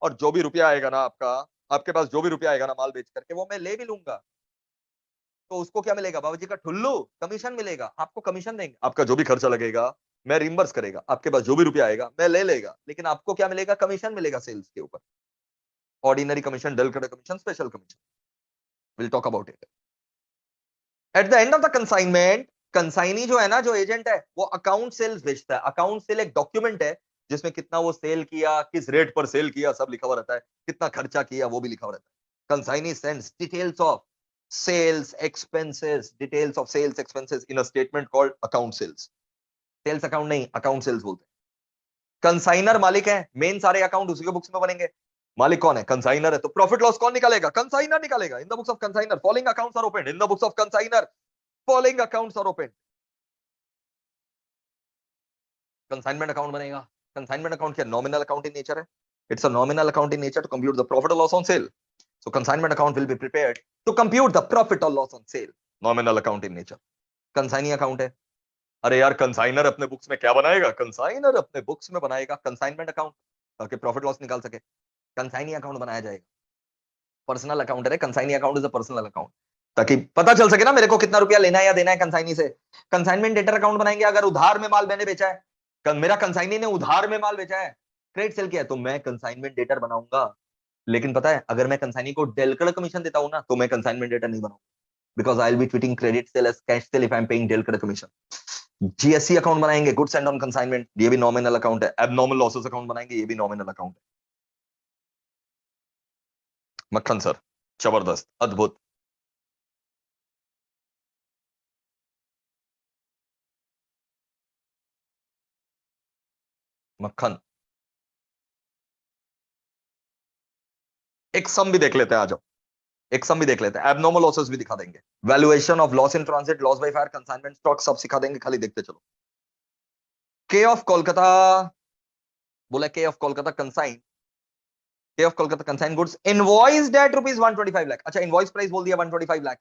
और जो भी रुपया आएगा ना आपका, आपके पास जो भी रुपया आएगा ना माल बेच करके, वो मैं ले भी लूंगा। तो उसको क्या मिलेगा? बाबूजी का ठुल्लू, कमीशन मिलेगा। आपको कमीशन देंगे, आपका जो भी खर्चा लगेगा मैं रिम्बर्स करेगा, आपके पास जो भी रुपया आएगा मैं ले लेगा, लेकिन आपको क्या मिलेगा? कमीशन मिलेगा सेल्स के ऊपर। Ordinary commission, del commission, special commission. Will talk about it at the end of the consignment. Consignee जो है ना, जो एजेंट है, वो अकाउंट सेल्स बेचता है। अकाउंट सेल एक डॉक्यूमेंट है जिसमें कितना वो सेल किया, किस रेट पर सेल किया, सब लिखा हुआ रहता है। कितना खर्चा किया वो भी लिखा हुआ रहता है। Consignee sends details of sales expenses, details of sales expenses in a statement called account sales. Sales account नहीं, अकाउंट सेल्स बोलते हैं। कंसाइनर मालिक है, मेन सारे अकाउंट उसी के बुक्स में बनेंगे। मालिक कौन है? कंसाइनर है। तो प्रॉफिट लॉस कौन निकालेगा? कंसाइनर निकालेगा। In the books of consignor following accounts are open. In the books of consignor following accounts are open. Consignment account बनेगा। कंसाइनमेंट अकाउंट क्या? नॉमिनल अकाउंट इन नेचर है। It's a nominal account in nature to compute the profit और loss on sale. So consignment account will be prepared to compute the profit और loss on sale. Nominal account in nature. Consignee account है। अरे यार, consignor अपने books में क्या बनाएगा? Consignor अपने बुक्स में बनाएगा कंसाइनमेंट अकाउंट, ताकि प्रॉफिट लॉस निकाल सके। कंसाइनी अकाउंट बनाया जाएगा। पर्सनल अकाउंट है, consignee account is a personal account, ताकि पता चल सके ना मेरे को कितना रुपया लेना है या देना है कंसाइनी से। कंसाइनमेंट डेटर अकाउंट बनाएंगे, अगर उधार में माल मैंने बेचा है, मेरा कंसाइनी ने उधार में माल बेचा है, क्रेडिट सेल किया है, तो मैं कंसाइनमेंट डेटर बनाऊंगा। लेकिन पता है, अगर मैं कंसाइनी को डेलकर कमीशन देता हूं ना, तो मैं कंसाइनमेंट डेटर नहीं बनाऊंगा, because I will be treating credit sale as cash sale if I am paying del credere commission. GSC account बनाएंगे, गुड्स एंड ऑन कंसाइनमेंट, ये भी नॉमिनल अकाउंट है। एबनॉर्मल लॉसेस अकाउंट बनाएंगे, ये भी नॉमिनल अकाउंट है। मक्खन सर, जबरदस्त, अद्भुत। मक्खन, एक सम भी देख लेते हैं, आ जाओ। एक सम भी देख लेते हैं, एबनॉर्मल लॉसेस भी दिखा देंगे। Valuation of loss in transit, loss by fire, consignment stock, सब सिखा देंगे, खाली देखते चलो। के ऑफ कोलकाता, बोला K of Kolkata consign, K of Kolkata consign goods invoiced at rupees 125 lakh. अच्छा, इनवॉइस प्राइस बोल दिया 125 लाख।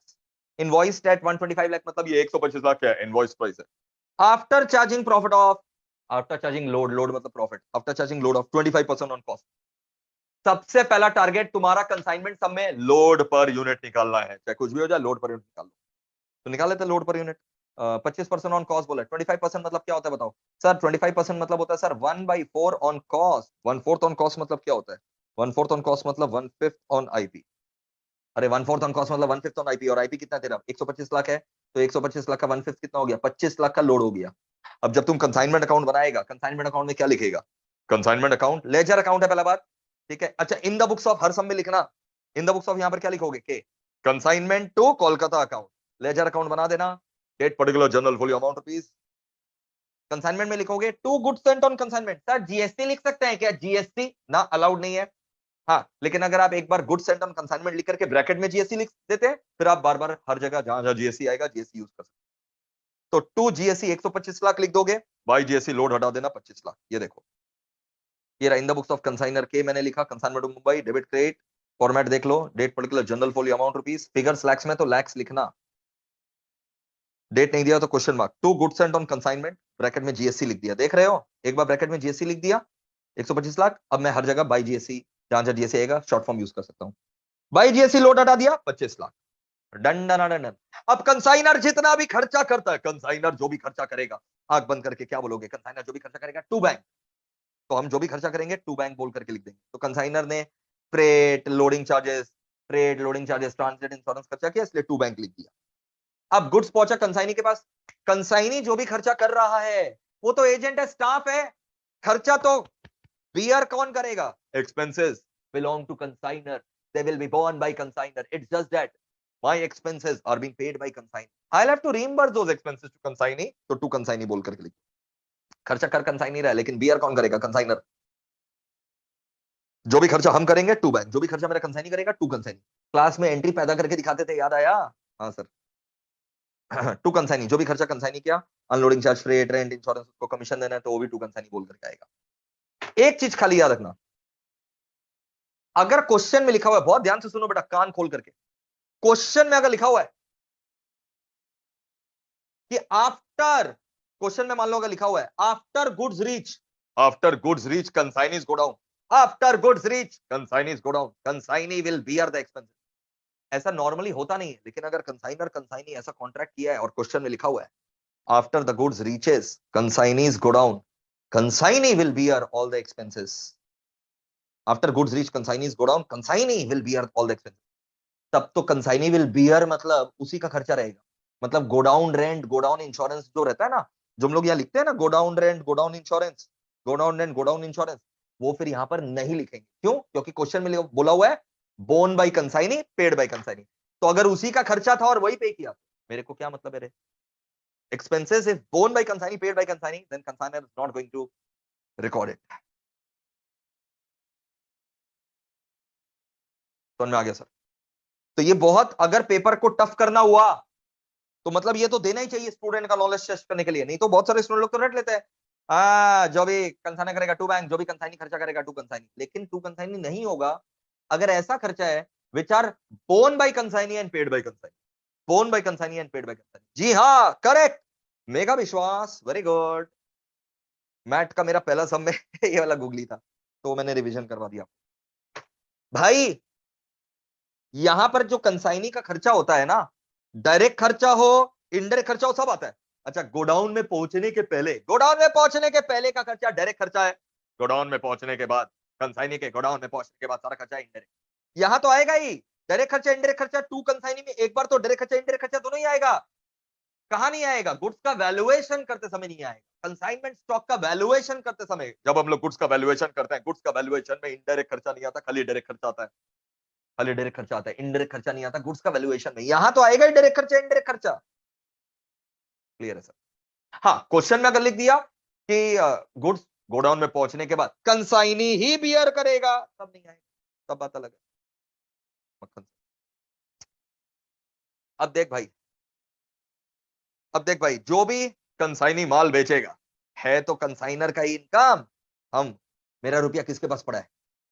इनवॉइस्ड एट 125 लाख मतलब ये 125 लाख क्या है? इनवॉइस प्राइस है। After charging profit off, after charging load, load मतलब profit, after charging load of 25% on cost. सबसे पहला टारगेट तुम्हारा कंसाइनमेंट सब में लोड पर यूनिट निकालना है, चाहे कुछ भी हो जाए, लोड पर यूनिट निकाल लो। तो निकाल लेते load per unit. 25% on cost बोला। 25% मतलब क्या होता है बताओ सर? 25% मतलब होता है sir 1/4 on cost. 1/4 on cost मतलब क्या होता है? 1/4 ऑन कॉस्ट मतलब 1/5 ऑन आईपी। अरे 1/4 ऑन कॉस्ट मतलब 1/5 ऑन आईपी। और आईपी कितना है तेरा? 125 लाख है, तो 125 लाख का 1/5 कितना हो गया? 25 लाख का लोड हो गया। अब जब तुम कंसाइनमेंट अकाउंट बनाएगा, कंसाइनमेंट अकाउंट में क्या लिखेगा? कंसाइनमेंट अकाउंट लेजर अकाउंट है पहला बात, ठीक है। अच्छा, इन द बुक्स ऑफ, हर सम में लिखना, इन द बुक्स ऑफ यहां पर क्या लिखोगे? के consignment to Kolkata account, ledger account बना देना, date particular journal for amount rupees. Consignment में लिखोगे to goods sent on consignment. Sir GST लिख सकते हैं क्या? जीएसटी ना, अलाउड नहीं है। हाँ, लेकिन अगर आप एक बार गुड सेंट ऑन कंसाइनमेंट लिख करके ब्रैकेट में जीएससी लिख देते हैं, फिर आप बार बार हर जगह जहां जहां जीएससी आएगा जीएससी यूज कर सकते हैं। तो टू जीएससी 125 लाख लिख दोगे, बाई जीएससी लोड हटा देना 25 लाख। ये देखो, ये रहा in the books of consignor के, मैंने लिखा consignment of Mumbai, debit credit, format देख लो, date particular journal folio amount rupees, figures lakhs में तो लैक्स लिखना, डेट नहीं दिया तो question mark. To goods sent on consignment, bracket में जीएससी लिख दिया, देख रहे हो, एक बार ब्रैकेट में जीएससी लिख दिया 125 लाख, अब मैं हर जगह बाई जीएससी जहां जहां जीएससी आएगा शॉर्ट फॉर्म यूज कर सकता हूं। बाई जीएससी लोड हटा दिया 25 lakh, done done done done. अब कंसाइनर जितना भी खर्चा करता है, कंसाइनर जो भी खर्चा करेगा, आंख बंद करके क्या बोलोगे, कंसाइनर जो भी खर्चा करेगा टू बैंक, तो हम जो भी खर्चा करेंगे टू बैंक बोल करके लिख देंगे। तो कंसाइनर ने freight loading charges, transit insurance खर्चा किया, इसलिए टू बैंक लिख दिया। अब गुड्स पहुंचा कंसाइनी के पास, कंसाइनी जो भी खर्चा कर रहा है वो तो एजेंट है, स्टाफ है, खर्चा तो बियर कौन करेगा, expenses belong to consignor, they will be borne by consignor, it's just that my expenses are being paid by consignor, I'll have to reimburse those expenses to consignee, तो to consignee बोल करके लिखो। खर्चा कर consignee रहा है, लेकिन beer कौन करेगा, कंसाइनर। जो भी खर्चा हम करेंगे टू बैंक, जो भी खर्चा मेरा कंसाइनी करेगा टू कंसाइनी। क्लास में एंट्री पैदा करके दिखाते थे, याद आया, हाँ सर। टू कंसाइनी, जो भी खर्चा कंसाइनी किया, unloading charge, freight, rent, insurance, उसको कमीशन देना है तो वो भी टू कंसाइनी बोल करके आएगा। एक चीज खाली याद रखना, अगर क्वेश्चन में लिखा हुआ है, बहुत ध्यान से सुनो बेटा, कान खोल करके, क्वेश्चन में अगर लिखा हुआ है कि आफ्टर, क्वेश्चन में मान लो अगर लिखा हुआ है after goods reach consignee's godown, after goods reach consignee's godown, consignee will bear the expenses, ऐसा नॉर्मली होता नहीं है, लेकिन अगर कंसाइनर कंसाइनी ऐसा कॉन्ट्रैक्ट किया है और क्वेश्चन में लिखा हुआ है after the goods reaches consignee's godown, consignee will bear all the expenses, after goods reach consignee's godown, consignee will bear all the expenses, तब तो कंसाइनी विल बियर मतलब उसी का खर्चा रहेगा, मतलब गोडाउन रेंट, गोडाउन इंश्योरेंस जो रहता है ना, जो हम लोग यहाँ लिखते हैं ना, godown rent, godown insurance, godown rent, godown insurance, वो फिर यहाँ पर नहीं लिखेंगे। क्यों? क्योंकि क्वेश्चन में बोला हुआ है bone by consignee, paid by consignee, तो अगर उसी का खर्चा था और वही पे किया, मेरे को क्या मतलब है, expenses if borne by consignee, paid by consignee, then consignor is not going to record it। समझ में आ गया सर? तो ये बहुत, अगर पेपर को टफ करना हुआ तो मतलब ये तो देना ही चाहिए स्टूडेंट का नॉलेज टेस्ट करने के लिए, नहीं तो बहुत सारे स्टूडेंट लोग तो रट लेते हैं, जो भी कंसाइनी करेगा टू बैंक, जो भी कंसाइनी खर्चा करेगा टू कंसाइनी, लेकिन टू कंसाइनी नहीं होगा अगर ऐसा खर्चा है which are borne by consignee and paid by consignee, borne by consignee and paid by consignee. जी हाँ, करेक्ट, मेगा विश्वास, वेरी गुड। मैथ का मेरा पहला सम में ये वाला गूगली था, तो मैंने रिवीजन करवा दिया भाई। यहां पर जो कंसाइनी का खर्चा होता है ना, डायरेक्ट खर्चा हो, इनडायरेक्ट खर्चा हो, सब आता है। अच्छा, गोडाउन में पहुंचने के पहले, गोडाउन में पहुंचने के पहले का खर्चा डायरेक्ट खर्चा है, गोडाउन में पहुंचने के बाद, कंसाइनी के गोडाउन में पहुंचने के बाद सारा खर्चा इनडायरेक्ट, यहां तो आएगा ही डायरेक्ट खर्चा, इनडायरेक्ट खर्चा। टू कंसाइनी में एक बार तो डायरेक्ट खर्चा इनडायरेक्ट खर्चा दोनों ही आएगा। कहां नहीं आएगा? गुड्स का वैल्यूएशन करते समय नहीं आएगा, कंसाइनमेंट स्टॉक का वैल्यूएशन करते समय, जब हम लोग गुड्स का वैल्यूएशन करते हैं, गुड्स का वैल्यूएशन में इनडायरेक्ट खर्चा नहीं आता, खाली डायरेक्ट खर्चा आता है, खाली डायरेक्ट खर्चा आता है, इनडायरेक्ट खर्चा नहीं आता गुड्स का वैल्यूएशन में। यहां तो आएगा ही डायरेक्ट खर्चा, इनडायरेक्ट खर्चा। क्लियर है सर? हाँ, क्वेश्चन में अगर लिख दिया कि गुड्स गोडाउन में पहुंचने के बाद कंसाइनी ही बियर करेगा, तब नहीं आएगा, तब बात अलग है। मक्खन, अब देख भाई, अब देख भाई, जो भी कंसाइनी माल बेचेगा है तो कंसाइनर का ही इनकम। हम, मेरा रुपया किसके पास पड़ा है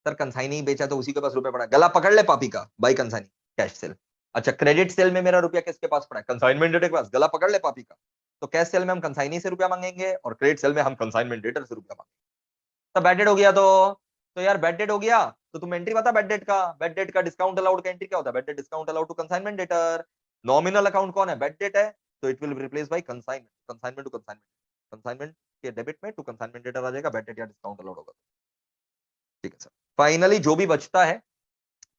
सर? कंसाइनी बेचा तो उसी के पास रुपया पड़ा है, गला पकड़ ले पापी का, बाई कंसाइनी, कैश सेल। अच्छा, क्रेडिट सेल में मेरा रुपया किसके पास पड़ा है? कंसाइनमेंट डेटर के पास, गला पकड़ ले पापी का। तो कैश सेल में हम कंसाइनी से रुपया मांगेंगे और क्रेडिट सेल में हम कंसाइनमेंट डेटर से रुपया मांगेंगे। तो बैड डेट हो गया, तो यार बैड डेट हो गया तो तुम एंट्री बता बैड डेट का, बैड डेट का डिस्काउंट अलाउड का एंट्री क्या होता है? Bad debt discount allowed to consignment debtor. Nominal account कौन है? बैड डेट है, तो it will be replace by consignment, consignment to consignment, consignment के डेबिट में टू कंसाइनमेंट डेटर आ जाएगा, बैड डेट या डिस्काउंट अलाउड होगा। ठीक है सर। फाइनली जो भी बचता है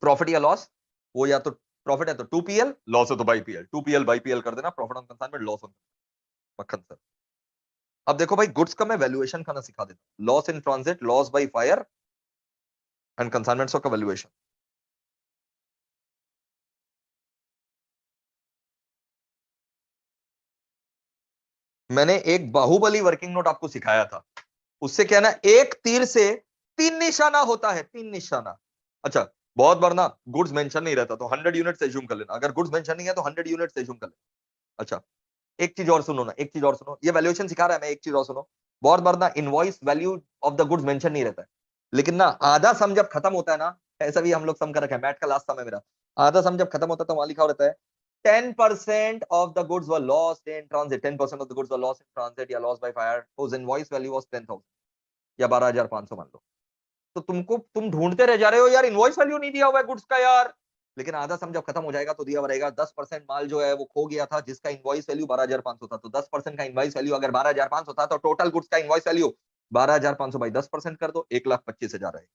प्रॉफिट या लॉस, वो या तो प्रॉफिट है तो 2PL, लॉस है तो by PL, 2PL by PL कर देना, profit on consignment, loss on मक्खन सर। अब देखो भाई, गुड्स का मैं वैल्यूएशन करना सिखा देता हूं, loss in transit, loss by fire and consignments का वैल्यूएशन। मैंने एक बाहुबली वर्किंग नोट आपको सिखाया था, उससे क्या ना, एक तीर से तीन निशाना होता है, तीन निशाना। अच्छा, बहुत बार ना गुड्स मेंशन नहीं रहता तो 100 यूनिट एज्यूम कर लेना, अगर गुड्स मेंशन नहीं है तो 100 यूनिट एज्यूम कर लेना। अच्छा, एक चीज और सुनो ना, एक चीज और सुनो, ये वैल्यूएशन सिखा रहा है मैं, एक चीज और सुनो। बहुत बार ना invoice value of the goods mention नहीं रहता है, लेकिन ना आधा सम जब खत्म होता है ना, ऐसा भी हम लोग सम कर रखे हैं, मैथ का लास्ट सम है मेरा, आधा सम जब खत्म होता है तो वहां लिखा रहता है 10% of the goods were lost in transit, 10% of the goods were lost in transit या lost by fire whose invoice value was 10,000 या 12,500 मान लो। तो तुम ढूंढते रह जा रहे हो यार, इनवॉइस वैल्यू नहीं दिया हुआ है गुड्स का यार, लेकिन आधा सम जब खत्म हो जाएगा तो दिया रहेगा 10% माल जो है वो खो गया था जिसका इनवॉइस वैल्यू 12,500 था, तो 10% का इनवॉइस वैल्यू अगर 12,500 था तो टोटल गुड्स का इनवॉइस वैल्यू 12,500 बाई 10% कर दो, 1,25,000 है,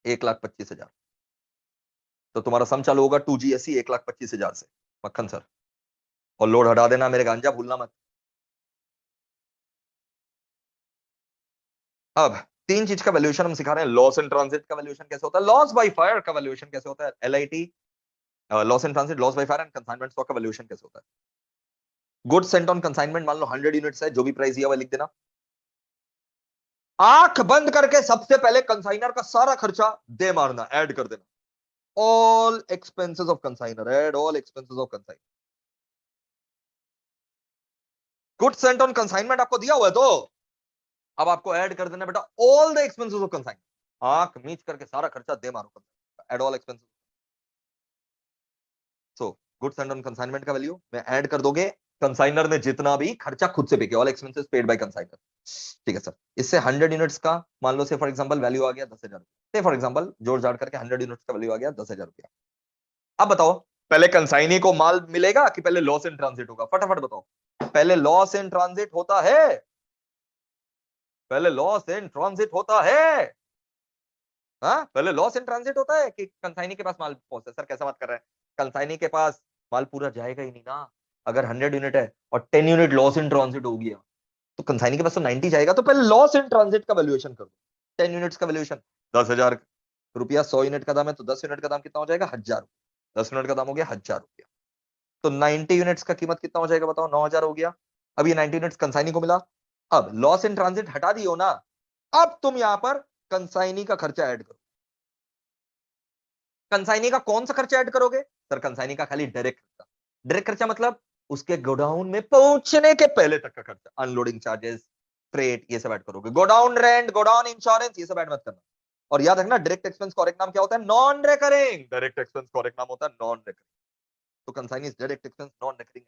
1,25,000। तो तुम्हारा सम चालू होगा 2GSE 1,25,000 से, मक्खन सर। और लोड हटा देना, मेरे गांजा भूलना मत। अब तीन चीज का वैल्यूएशन हम सिखा रहे हैं, लॉस इन ट्रांजिट का वैल्यूएशन कैसे होता है, लॉस बाय फायर का वैल्यूएशन कैसे होता है, LIT loss in transit, loss by fire and consignment stock का वैल्यूएशन कैसे होता है। गुड्स सेंट ऑन कंसाइनमेंट मान लो 100 यूनिट्स है, जो भी प्राइस दिया हुआ लिख देना, आंख बंद करके सबसे पहले कंसाइनर का सारा खर्चा दे मारना, ऐड कर देना, all expenses of consignor, add all expenses of consignor. Goods sent on consignment आपको दिया हुआ है तो अब आपको ऐड कर देना बेटा all the expenses of consignment, आंख मीच करके सारा खर्चा दे मारो, add all expenses. So goods sent on consignment का वैल्यू में ऐड कर दोगे कंसाइनर ने जितना भी खर्चा खुद से पे किया, all expenses paid by consignor. ठीक है सर, इससे 100 यूनिट्स का मान लो से फॉर एग्जांपल वैल्यू आ गया 10,000, से फॉर एग्जांपल जोड़ जाड़ करके 100 यूनिट्स का वैल्यू आ गया 10,000 रुपया। अब बताओ पहले कंसाइनी को माल मिलेगा कि पहले लॉस इन ट्रांजिट होगा, फटाफट बताओ। पहले लॉस इन ट्रांजिट होता है, पहले लॉस इन ट्रांजिट होता है, हाँ पहले लॉस इन ट्रांजिट होता है कि कंसाइनी के पास माल पहुंचे। सर कैसा बात कर रहे हैं, कंसाइनी के पास माल पूरा जाएगा ही नहीं ना, अगर 100 यूनिट है और 10 यूनिट लॉस इन ट्रांजिट हो गया तो कंसाइनी के पास तो 90 जाएगा, तो पहले लॉस इन ट्रांजिट का वैल्यूएशन करो। 10 यूनिट्स का वैल्यूएशन 10,000 रुपया, 100 यूनिट का दाम है तो 10 यूनिट का दाम कितना हो जाएगा, 1,000। 10 यूनिट का दाम हो गया 1,000 रुपया, तो 90 यूनिट्स का कीमत कितना हो जाएगा बताओ, 9,000 हो गया। अब ये 90 यूनिट्स कंसाइनी को मिला, अब लॉस इन ट्रांजिट हटा दियो ना, अब तुम यहां पर कंसाइनी का खर्चा ऐड करो। कंसाइनी का कौन सा खर्चा ऐड करोगे, सर कंसाइनी का खाली डायरेक्ट खर्चा। डायरेक्ट खर्चा मतलब उसके गोडाउन में पहुंचने के पहले तक का खर्चा, अनलोडिंग चार्जेस, फ्रेट, ये सब ऐड करोगे। गोडाउन रेंट, गोडाउन इंश्योरेंस, ये सब ऐड मत करना। और याद रखना डायरेक्ट एक्सपेंस करेक्ट नाम क्या होता है, non recurring. Direct expense correct नाम होता है नॉन रेकरिंग, तो consignee direct expense non recurring.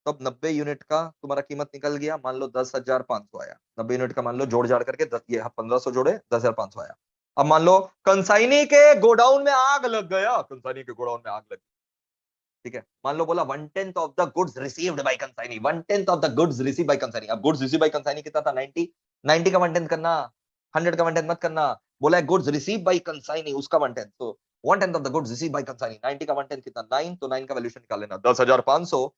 तो अब 90 यूनिट का तुम्हारा कीमत निकल गया, मान लो 10,500 आया, 90 यूनिट का मान लो जोड़ जाड़ करके 10, ये 1,500 जोड़े 10,500 आया। अब मान लो कंसाइनी के गोडाउन में आग लग गया, कंसाइनी के गोडाउन में आग लग गई, ठीक है, मान लो बोला 1/10 of the goods received by consignee, 1/10 of the goods receive by consignee. अब गुड्स रिसीव बाय कंसाइनी कितना था, 90, 90 का 1/10 करना, 100 का 1/10 मत करना, बोला है गुड्स रिसीव बाय कंसाइनी उसका 1/10, तो 1/10 of the goods receive by consignee, 90 का 1/10 कितना, 9, तो 9 का वैल्यूएशन निकाल लेना, 10,500।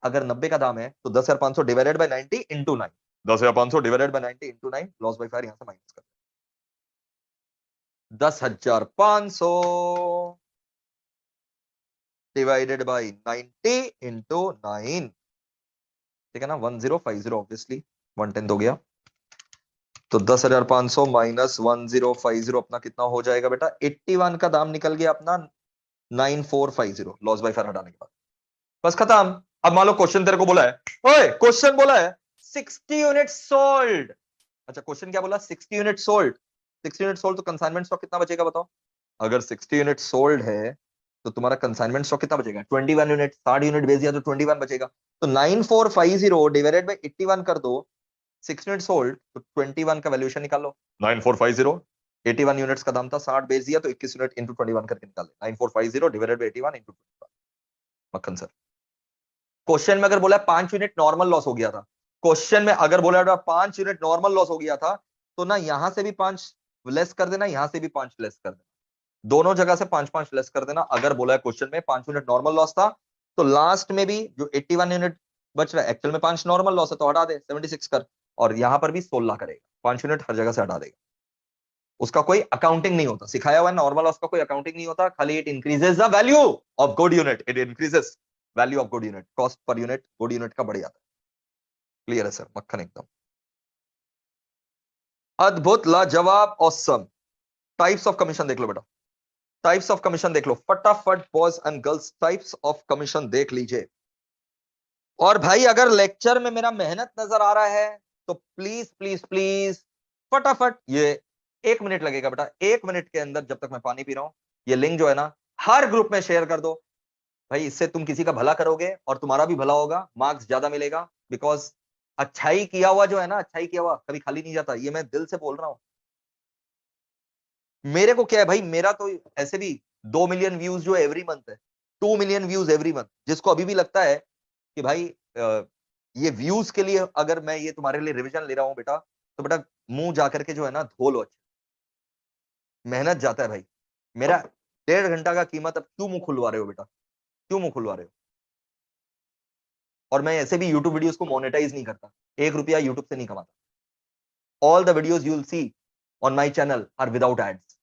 अगर 90 का दाम है तो 10,500 divided by 90 into 9, 10,500 divided by 90 into 9, loss by fire यहां से माइनस कर 10,500 डिवाइडेड बाय 90 इंटू 9, ठीक है ना, 1050 ऑब्वियसली 1/10 हो गया, तो 10,500 माइनस 1050 अपना कितना हो जाएगा बेटा, 81 का दाम निकल गया अपना 9450, लॉस बाय फायर हटाने के बाद बस खत्म। अब मान लो क्वेश्चन तेरे को बोला है, ओए क्वेश्चन बोला है 60 यूनिट सोल्ड, अच्छा क्वेश्चन क्या बोला, 60 यूनिट सोल्ड, 60 यूनिट सोल्ड, तो कंसाइनमेंट स्टॉक कितना बचेगा बताओ। अगर 60 यूनिट सोल्ड है तो तुम्हारा कंसाइनमेंट स्टॉक कितना बचेगा, 21 यूनिट, 60 यूनिट बेच दिया तो 21 बचेगा, तो 9450 डिवाइडेड बाय 81 कर दो, 6 यूनिट सोल्ड तो 21 का वैल्यूएशन निकाल लो, 9450, 81 यूनिट्स का दाम था, 60 बेच दिया तो 21 यूनिट इंटू 21 करके निकाल ले, 9450 डिवाइडेड बाय 81 इंटू 21। मक्खन सर क्वेश्चन में अगर बोला 5 यूनिट नॉर्मल लॉस हो गया था, क्वेश्चन में अगर बोला 5 यूनिट नॉर्मल लॉस हो गया था, तो ना यहां से भी 5 लेस कर देना, यहां से भी 5 लेस कर देना, दोनों जगह से 5-5 लेस कर देना। अगर बोला है क्वेश्चन में 5 यूनिट नॉर्मल लॉस था तो लास्ट में भी जो 81 यूनिट बच रहा है, एक्चुअल में 5 नॉर्मल लॉस है तो हटा दे 76 कर, और यहां पर भी 16 करेगा, 5 यूनिट हर जगह से हटा देगा, उसका कोई अकाउंटिंग नहीं होता, सिखाया हुआ है नॉर्मल लॉस का कोई अकाउंटिंग नहीं होता, खाली it increases the value of good unit, it increases value of good unit, cost per unit good unit का बढ़ जाता है। क्लियर है सर, मक्खन एकदम अद्भुत, लाजवाब, ऑसम। टाइप्स ऑफ कमीशन देख लो बेटा, टाइप्स ऑफ कमीशन देख लो फटाफट, boys and girls types of commission देख लीजिए। और भाई अगर लेक्चर में मेरा मेहनत नजर आ रहा है तो प्लीज प्लीज प्लीज फटाफट, ये 1 मिनट लगेगा बेटा, 1 मिनट के अंदर जब तक मैं पानी पी रहा हूं, ये लिंक जो है ना हर ग्रुप में शेयर कर दो भाई। इससे तुम किसी का भला करोगे और तुम्हारा भी भला होगा, मार्क्स ज्यादा मिलेगा। बिकॉज अच्छाई किया हुआ जो है ना, अच्छाई किया हुआ कभी खाली नहीं जाता, ये मैं दिल से बोल रहा हूं। मेरे को क्या है भाई, मेरा तो ऐसे भी 2 मिलियन व्यूज जो एवरी मंथ है, 2 मिलियन व्यूज एवरी मंथ। जिसको अभी भी लगता है कि भाई ये व्यूज के लिए अगर मैं ये तुम्हारे लिए रिवीजन ले रहा हूं बेटा, तो बेटा मुंह जाकर के जो है ना धो लो अच्छे। मेहनत जाता है भाई मेरा। 1.5 घंटा का कीमत अब क्यों मुंह खुलवा रहे हो बेटा, क्यों मुंह खुलवा रहे हो? और मैं ऐसे भी यूट्यूब वीडियोस को मोनेटाइज नहीं करता, 1 रुपया यूट्यूब से नहीं कमाता। All the videos you will see on my channel are without ads.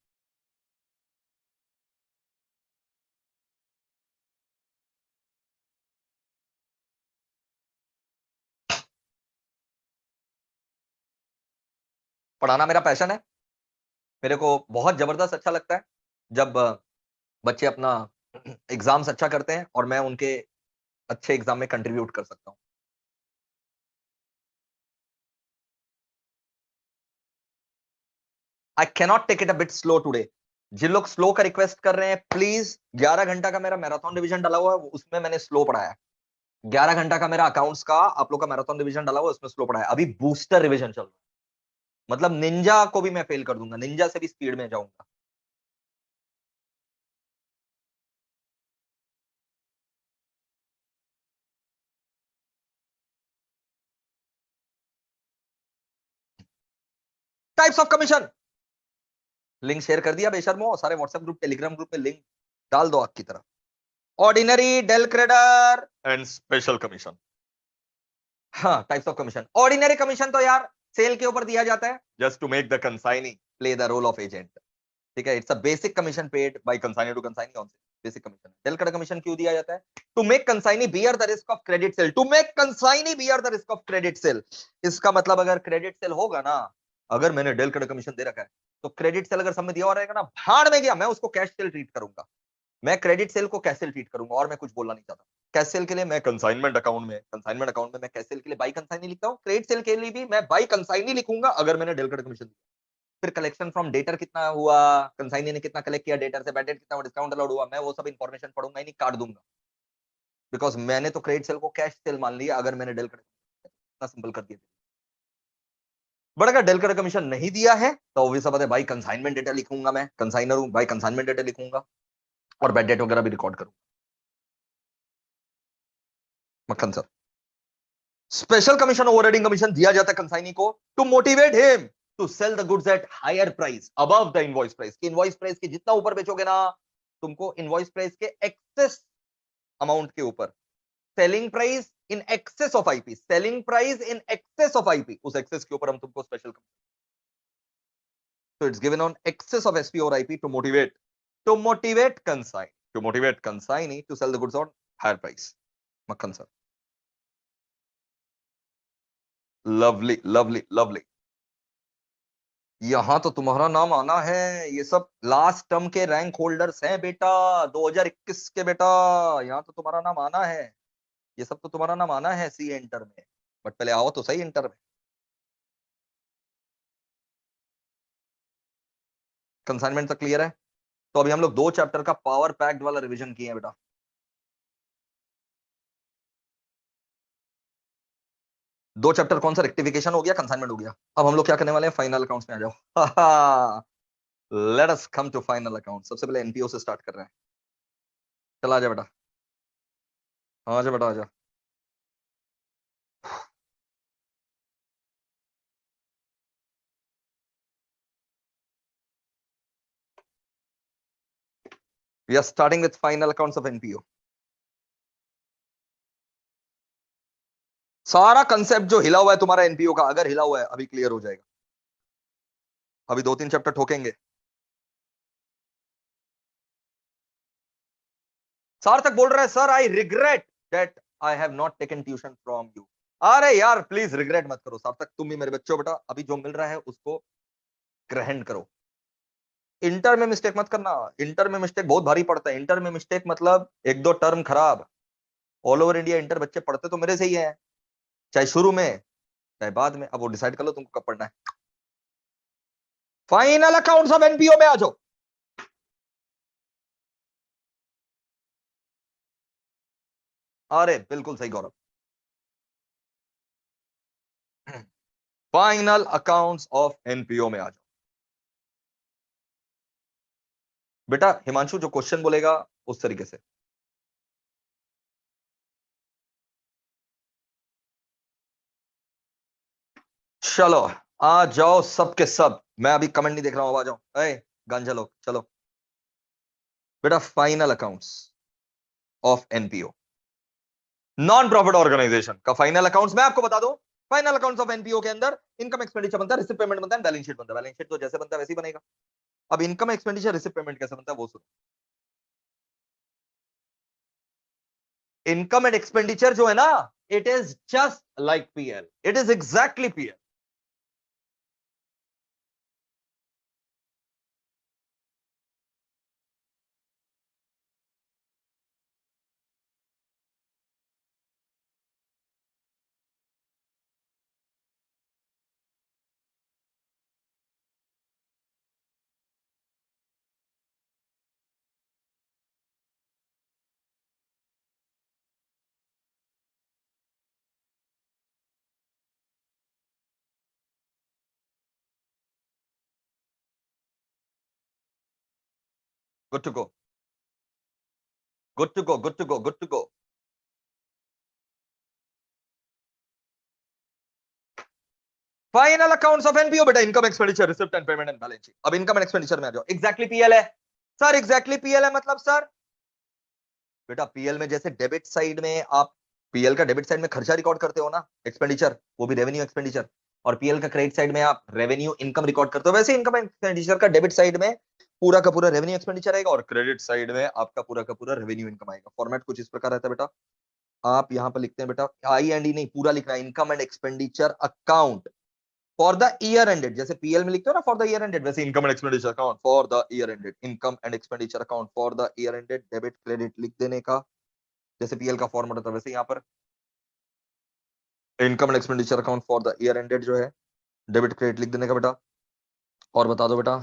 पढ़ाना मेरा पैशन है। मेरे को बहुत जबरदस्त अच्छा लगता है जब बच्चे अपना एग्जाम्स अच्छा करते हैं और मैं उनके अच्छे एग्जाम में कंट्रीब्यूट कर सकता हूं। I cannot take it a bit slow today. जिन लोग स्लो का रिक्वेस्ट कर रहे हैं प्लीज, 11 घंटा का मेरा मैराथन डिवीजन डाला हुआ है, उसमें मैंने स्लो पढ़ाया है। 11 घंटा का मेरा अकाउंट्स का आप लोग का मैराथन डिवीजन डाला हुआ है, उसमें स्लो पढ़ाया है। अभी बूस्टर रिवीजन चल रहा है, मतलब निंजा को भी मैं फेल कर दूंगा, निंजा से भी स्पीड में जाऊंगा। Types of commission link share कर दिया बेशर्मो, सारे व्हाट्सएप ग्रुप टेलीग्राम ग्रुप में लिंक डाल दो आपकी तरफ। Ordinary, del credere and special commission. हाँ, types of commission. Ordinary commission तो यार सेल के ऊपर दिया जाता है, just to make the consignee play the role of agent. ठीक है, it's a basic commission paid by consignee to consignee, कौन से basic commission. Del credere commission क्यों दिया जाता है? To make consignee bear the risk of credit sale, to make consignee bear the risk of credit sale. इसका मतलब अगर credit sale होगा ना, अगर मैंने डेल क्रेडर कमीशन दे रखा है, तो क्रेडिट सेल अगर सब में दिया हुआ रहेगा ना, भाड़ में गया, मैं उसको कैश सेल ट्रीट करूंगा। मैं क्रेडिट सेल को कैश सेल ट्रीट करूंगा, और मैं कुछ बोलना नहीं चाहता। कैश सेल के लिए मैं कंसाइनमेंट अकाउंट में मैं कैश सेल के लिए बाई कंसाइनी लिखता हूँ, क्रेडिट सेल के लिए भी मैं बाई कंसाइनी लिखूंगा अगर मैंने डेल क्रेडिट कमीशन दिया। फिर कलेक्शन फ्रॉम डेटर कितना हुआ, कंसाइनी ने कितना कलेक्ट किया डेटर से, बैड डेट कितना, डिस्काउंट अलाउड हुआ, मैं वो सब इंफॉर्मेशन पढ़ूंगा ही नहीं, काट दूंगा। बिकॉज मैंने तो क्रेडिट सेल को कैश सेल मान लिया अगर मैंने डेल क्रेडिट, इतना सिंपल कर दिया। बट अगर डेल क्रेडिट कमीशन नहीं दिया है तो ऑब्वियस बात है भाई, कंसाइनमेंट डेटा लिखूंगा, मैं कंसाइनर हूं भाई, कंसाइनमेंट डेटा लिखूंगा और बैड डेट वगैरह भी रिकॉर्ड करूंगा। मक्खन sir, special commission overriding commission दिया जाता है कंसाइनी को to motivate him to sell the goods at higher price above the invoice price. कि इनवॉइस प्राइस के जितना ऊपर बेचोगे ना, तुमको इनवॉइस प्राइस के एक्सेस अमाउंट के ऊपर, selling price in excess of IP, selling price in excess of IP, उस एक्सेस के ऊपर हम तुमको special, so it's given on excess of SP or IP to motivate consignee to sell the goods on higher price. Makhan sir, lovely lovely lovely। यहां तो तुम्हारा नाम आना है, ये सब लास्ट टर्म के रैंक होल्डर्स हैं बेटा, 2021 के बेटा, यहाँ तो तुम्हारा नाम आना है। ये सब तो तुम्हारा नाम आना है सी इंटर में, बट पहले आओ तो सही इंटर में। कंसाइनमेंट तक क्लियर है? तो अभी हम लोग 2 चैप्टर का पावर पैक्ड वाला रिवीजन किए हैं बेटा। 2 चैप्टर कौन सा, रेक्टिफिकेशन हो गया, कंसाइनमेंट हो गया। अब हम लोग क्या करने वाले हैं, फाइनल अकाउंट्स में आ जाओ। Let us come to final account. सबसे पहले एनपीओ से स्टार्ट कर रहे हैं। चला आ जा बेटा, आ जा बेटा, आ जा। We are starting with final accounts of NPO. सारा कंसेप्ट जो हिला हुआ है तुम्हारा एनपीओ का, अगर हिला हुआ है अभी क्लियर हो जाएगा। अभी 2-3 चैप्टर ठोकेंगे। सार्थक बोल रहा है sir I regret that I have not taken tuition from you. अरे यार प्लीज रिग्रेट मत करो सार्थक, तुम भी मेरे बच्चों बेटा, अभी जो मिल रहा है उसको ग्रहण करो। इंटर में मिस्टेक मत करना, इंटर में मिस्टेक बहुत भारी पड़ता है। इंटर में मिस्टेक मतलब एक दो टर्म खराब। ऑल ओवर इंडिया इंटर बच्चे पढ़ते तो मेरे से ही है, चाहे शुरू में चाहे बाद में। अब वो डिसाइड कर लो तुमको कब पढ़ना है। फाइनल अकाउंट्स ऑफ एनपीओ में आ जाओ। अरे बिल्कुल सही गौरव। फाइनल अकाउंट्स ऑफ एनपीओ में आ जाओ बेटा। हिमांशु जो क्वेश्चन बोलेगा उस तरीके से। चलो आ जाओ सबके सब, मैं अभी कमेंट नहीं देख रहा हूं, आ जाओ। गांजा लोग चलो बेटा। Final accounts of NPO, non profit organisation का फाइनल अकाउंट्स मैं आपको बता दूं। फाइनल अकाउंट्स ऑफ एनपीओ के अंदर इनकम एक्सपेंडिचर बनता है, रिसिप्ट पेमेंट बनता है, बैलेंस शीट बनता है। बैलेंस शीट तो जैसे बनता है वैसे ही बनेगा। अब इनकम एक्सपेंडिचर रिसिप्ट पेमेंट कैसे बनता है वो सुनो। इनकम एंड एक्सपेंडिचर जो है ना, it is just like PL, it is exactly PL. Good to go, good to go, good to go, good to go. Final accounts of NPO बेटा, income expenditure receipt and payment and balance sheet. अब income and expenditure में आ जाओ। Exactly PL है sir, exactly PL है मतलब sir बेटा PL में जैसे डेबिट साइड में आप पीएल का डेबिट साइड में खर्चा रिकॉर्ड करते हो ना, एक्सपेंडिचर, वो भी रेवेन्यू एक्सपेंडिचर। और पीएल का क्रेडिट साइड में आप रेवेन्यू इनकम रिकॉर्ड करते हो, वैसे इनकम एक्सपेंडिचर का डेबिट साइड में पूरा का पूरा रेवेन्यू एक्सपेंडिचर आएगा और क्रेडिट साइड में आपका पूरा का पूरा रेवेन्यू इनकम आएगा। फॉर्मेट कुछ इस प्रकार रहता है बेटा। आप यहां पर लिखते हैं बेटा, आई एंड ई नहीं, पूरा लिखना है, income and expenditure account for the year ended. जैसे पीएल में लिखते हो ना फॉर द ईयर एंडेड, वैसे income and expenditure account for the year ended. Income and expenditure account for the year ended, debit credit लिख देने का, जैसे पीएल का फॉर्मेट होता है वैसे यहाँ पर income and expenditure account for the year ended जो है, डेबिट क्रेडिट लिख देने का बेटा। और बता दो बेटा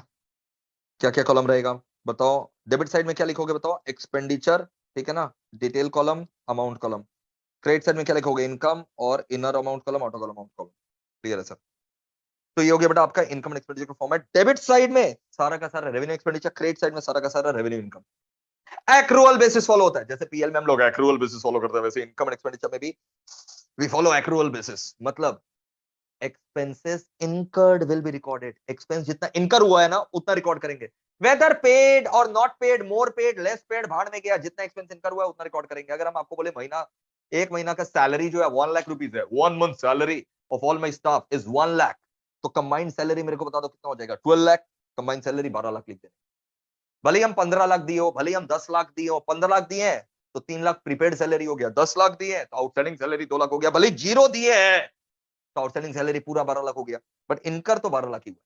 क्या क्या कॉलम रहेगा, बताओ। डेबिट साइड में क्या लिखोगे बताओ, एक्सपेंडिचर, ठीक है ना, detail column, amount column. Credit side में क्या लिखोगे, इनकम और inner amount column, outer column, amount column. Clear है सर। तो ये हो गया बेटा आपका इनकम एंड एक्सपेंडिचर का फॉर्मेट। डेबिट साइड में सारा का सारा रेवेन्यू एक्सपेंडिचर, क्रेडिट साइड में सारा का सारा revenue income. Accrual basis follow होता है, जैसे पीएल में हम लोग एक्रूअल बेसिस फॉलो करते हैं, वैसे इनकम एंड एक्सपेंडिचर में भी वी फॉलो एक्रूअल बेसिस। मतलब expenses incurred will be recorded, expense जितना इनकर हुआ है ना उतना रिकॉर्ड करेंगे, weather paid or not paid, more paid less paid, भाड़ में गया, जितना एक्सपेंस इनकर हुआ है उतना रिकॉर्ड करेंगे। अगर हम आपको बोले महीना, एक महीना का सैलरी जो है 1,00,000 रुपीज है, 1 month salary of all my staff is 1,00,000, तो कंबाइंड सैलरी मेरे को बता दो कितना हो जाएगा, 12,00,000। कंबाइंड सैलरी 12,00,000 लिख देना। भले ही हम 15 लाख दिए हो, भले ही हम 10 लाख दिए हो, 15 लाख दिए हैं तो 3 लाख प्रीपेड सैलरी हो गया, 10 लाख दिए हैं तो आउटस्टैंडिंग सैलरी 2 लाख हो गया, भले ही 0 दिए हैं तो आउटस्टैंडिंग सैलरी पूरा 12 लाख हो गया, बट इनकर तो 12 लाख ही हुआ।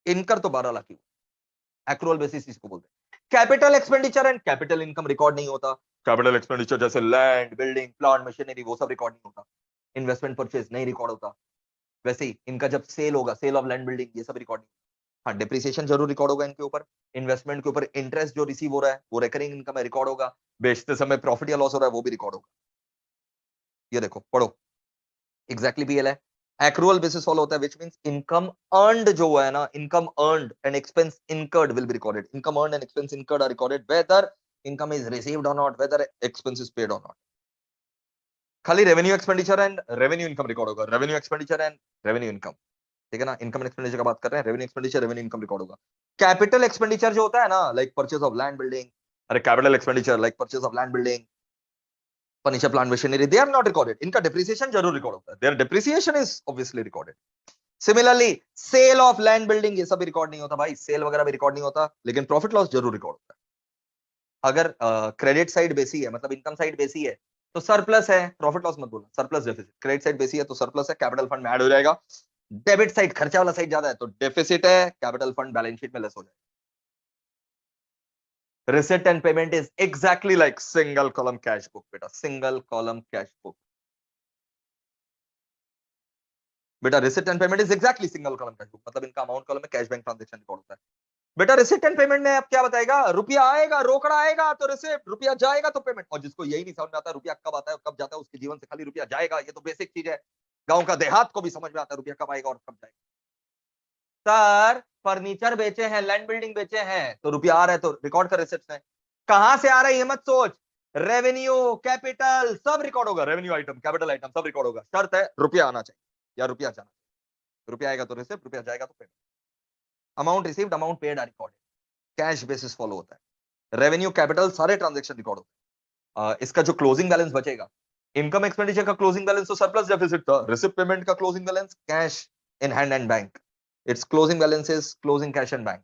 इनकर तो 12 लाख ही हुआ। एक्रूअल बेसिस इसको बोलते हैं। Capital expenditure and capital income record नहीं होता। कैपिटल एक्सपेंडिचर जैसे लैंड, बिल्डिंग, प्लांट, मशीनरी, वो सब रिकॉर्ड नहीं होता। इन्वेस्टमेंट परचेज नहीं रिकॉर्ड होता। वैसे ही इनका जब सेल होगा, सेल ऑफ लैंड, बिल्डिंग, ये सब रिकॉर्ड नहीं। हाँ, डिप्रिसिएशन जरूर रिकॉर्ड होगा इनके ऊपर। इन्वेस्टमेंट के ऊपर इंटरेस्ट जो रिसीव हो रहा है वो रिकरिंग इनकम में रिकॉर्ड होगा। बेचते समय प्रॉफिट या लॉस हो रहा है वो भी रिकॉर्ड होगा। ये देखो पढ़ो, एग्जैक्टली पीएल है। एक्रूअल बेसिस फॉलो होता है, व्हिच मींस इनकम अर्नड जो हुआ है ना, income earned and expense incurred will be recorded. Income earned and expense incurred are recorded whether income is received or not, whether expense is paid or not. खाली revenue expenditure and revenue income record होगा, revenue expenditure and revenue income, ठीक है ना। Income and expenditure का बात कर रहे हैं, revenue expenditure, revenue income record होगा। कैपिटल एक्सपेंडिचर जो होता है ना, like purchase of land, building, अरे capital expenditure like purchase of land, building, furniture, plant, machinery, they are not recorded. इनका डिप्रिसिएशन जरूर रिकॉर्ड होता है, their depreciation is obviously recorded. Similarly sale of land, building, ये सब record नहीं होता भाई, सेल वगैरह भी रिकॉर्ड नहीं होता, लेकिन प्रॉफिट लॉस जरूर रिकॉर्ड होता है। अगर क्रेडिट साइड बेसी है, मतलब इनकम साइड बेसी है, तो सरप्लस है, प्रॉफिट लॉस मत बोलना, सरप्लस डेफिसिट। क्रेडिट साइड बेसी है तो सरप्लस है, कैपिटल फंड में ऐड हो जाएगा। डेबिट साइड खर्चा वाला साइड ज्यादा है तो डेफिसिट है, कैपिटल फंड बैलेंस शीट में लेस हो जाएगा। Receipt and payment is exactly like single column cash book बेटा, सिंगल कॉलम कैश बुक बेटा। Receipt and payment is exactly single column cash book, मतलब इनका अमाउंट कॉलम में cash bank transaction record होता है बेटा। रिसिट एंड पेमेंट में अब क्या बताएगा, रुपया आएगा रोकड़ा आएगा तो रिसिप्ट, रुपया जाएगा तो पेमेंट। और जिसको यही नहीं समझ में आता रुपया कब आता है कब जाता है, उसके जीवन से खाली रुपया जाएगा, ये तो बेसिक चीज है। गांव का देहात को भी समझ में आता है रुपया कब आएगा और कब जाएगा। सर फर्नीचर बेचे हैं, लैंड बिल्डिंग बेचे हैं तो रुपया आ रहा है तो रिकॉर्ड कर रिसिप्ट में। कहां से आ रहा है ये मत सोच, रेवेन्यू कैपिटल सब रिकॉर्ड होगा, रेवेन्यू आइटम कैपिटल आइटम सब रिकॉर्ड होगा। शर्त है रुपया आना चाहिए या रुपया जाना चाहिए। रुपया आएगा तो रिसिप्ट, रुपया जाएगा तो payment. Amount received amount paid are recorded, cash basis follow होता है। रेवेन्यू कैपिटल सारे ट्रांजैक्शन रिकॉर्ड होते हैं। इसका जो क्लोजिंग बैलेंस बचेगा, इनकम एक्सपेंडिचर का क्लोजिंग बैलेंस तो सरप्लस डेफिसिट था, रिसिप्ट पेमेंट का closing balance cash in hand and bank, its closing balance is closing cash and bank.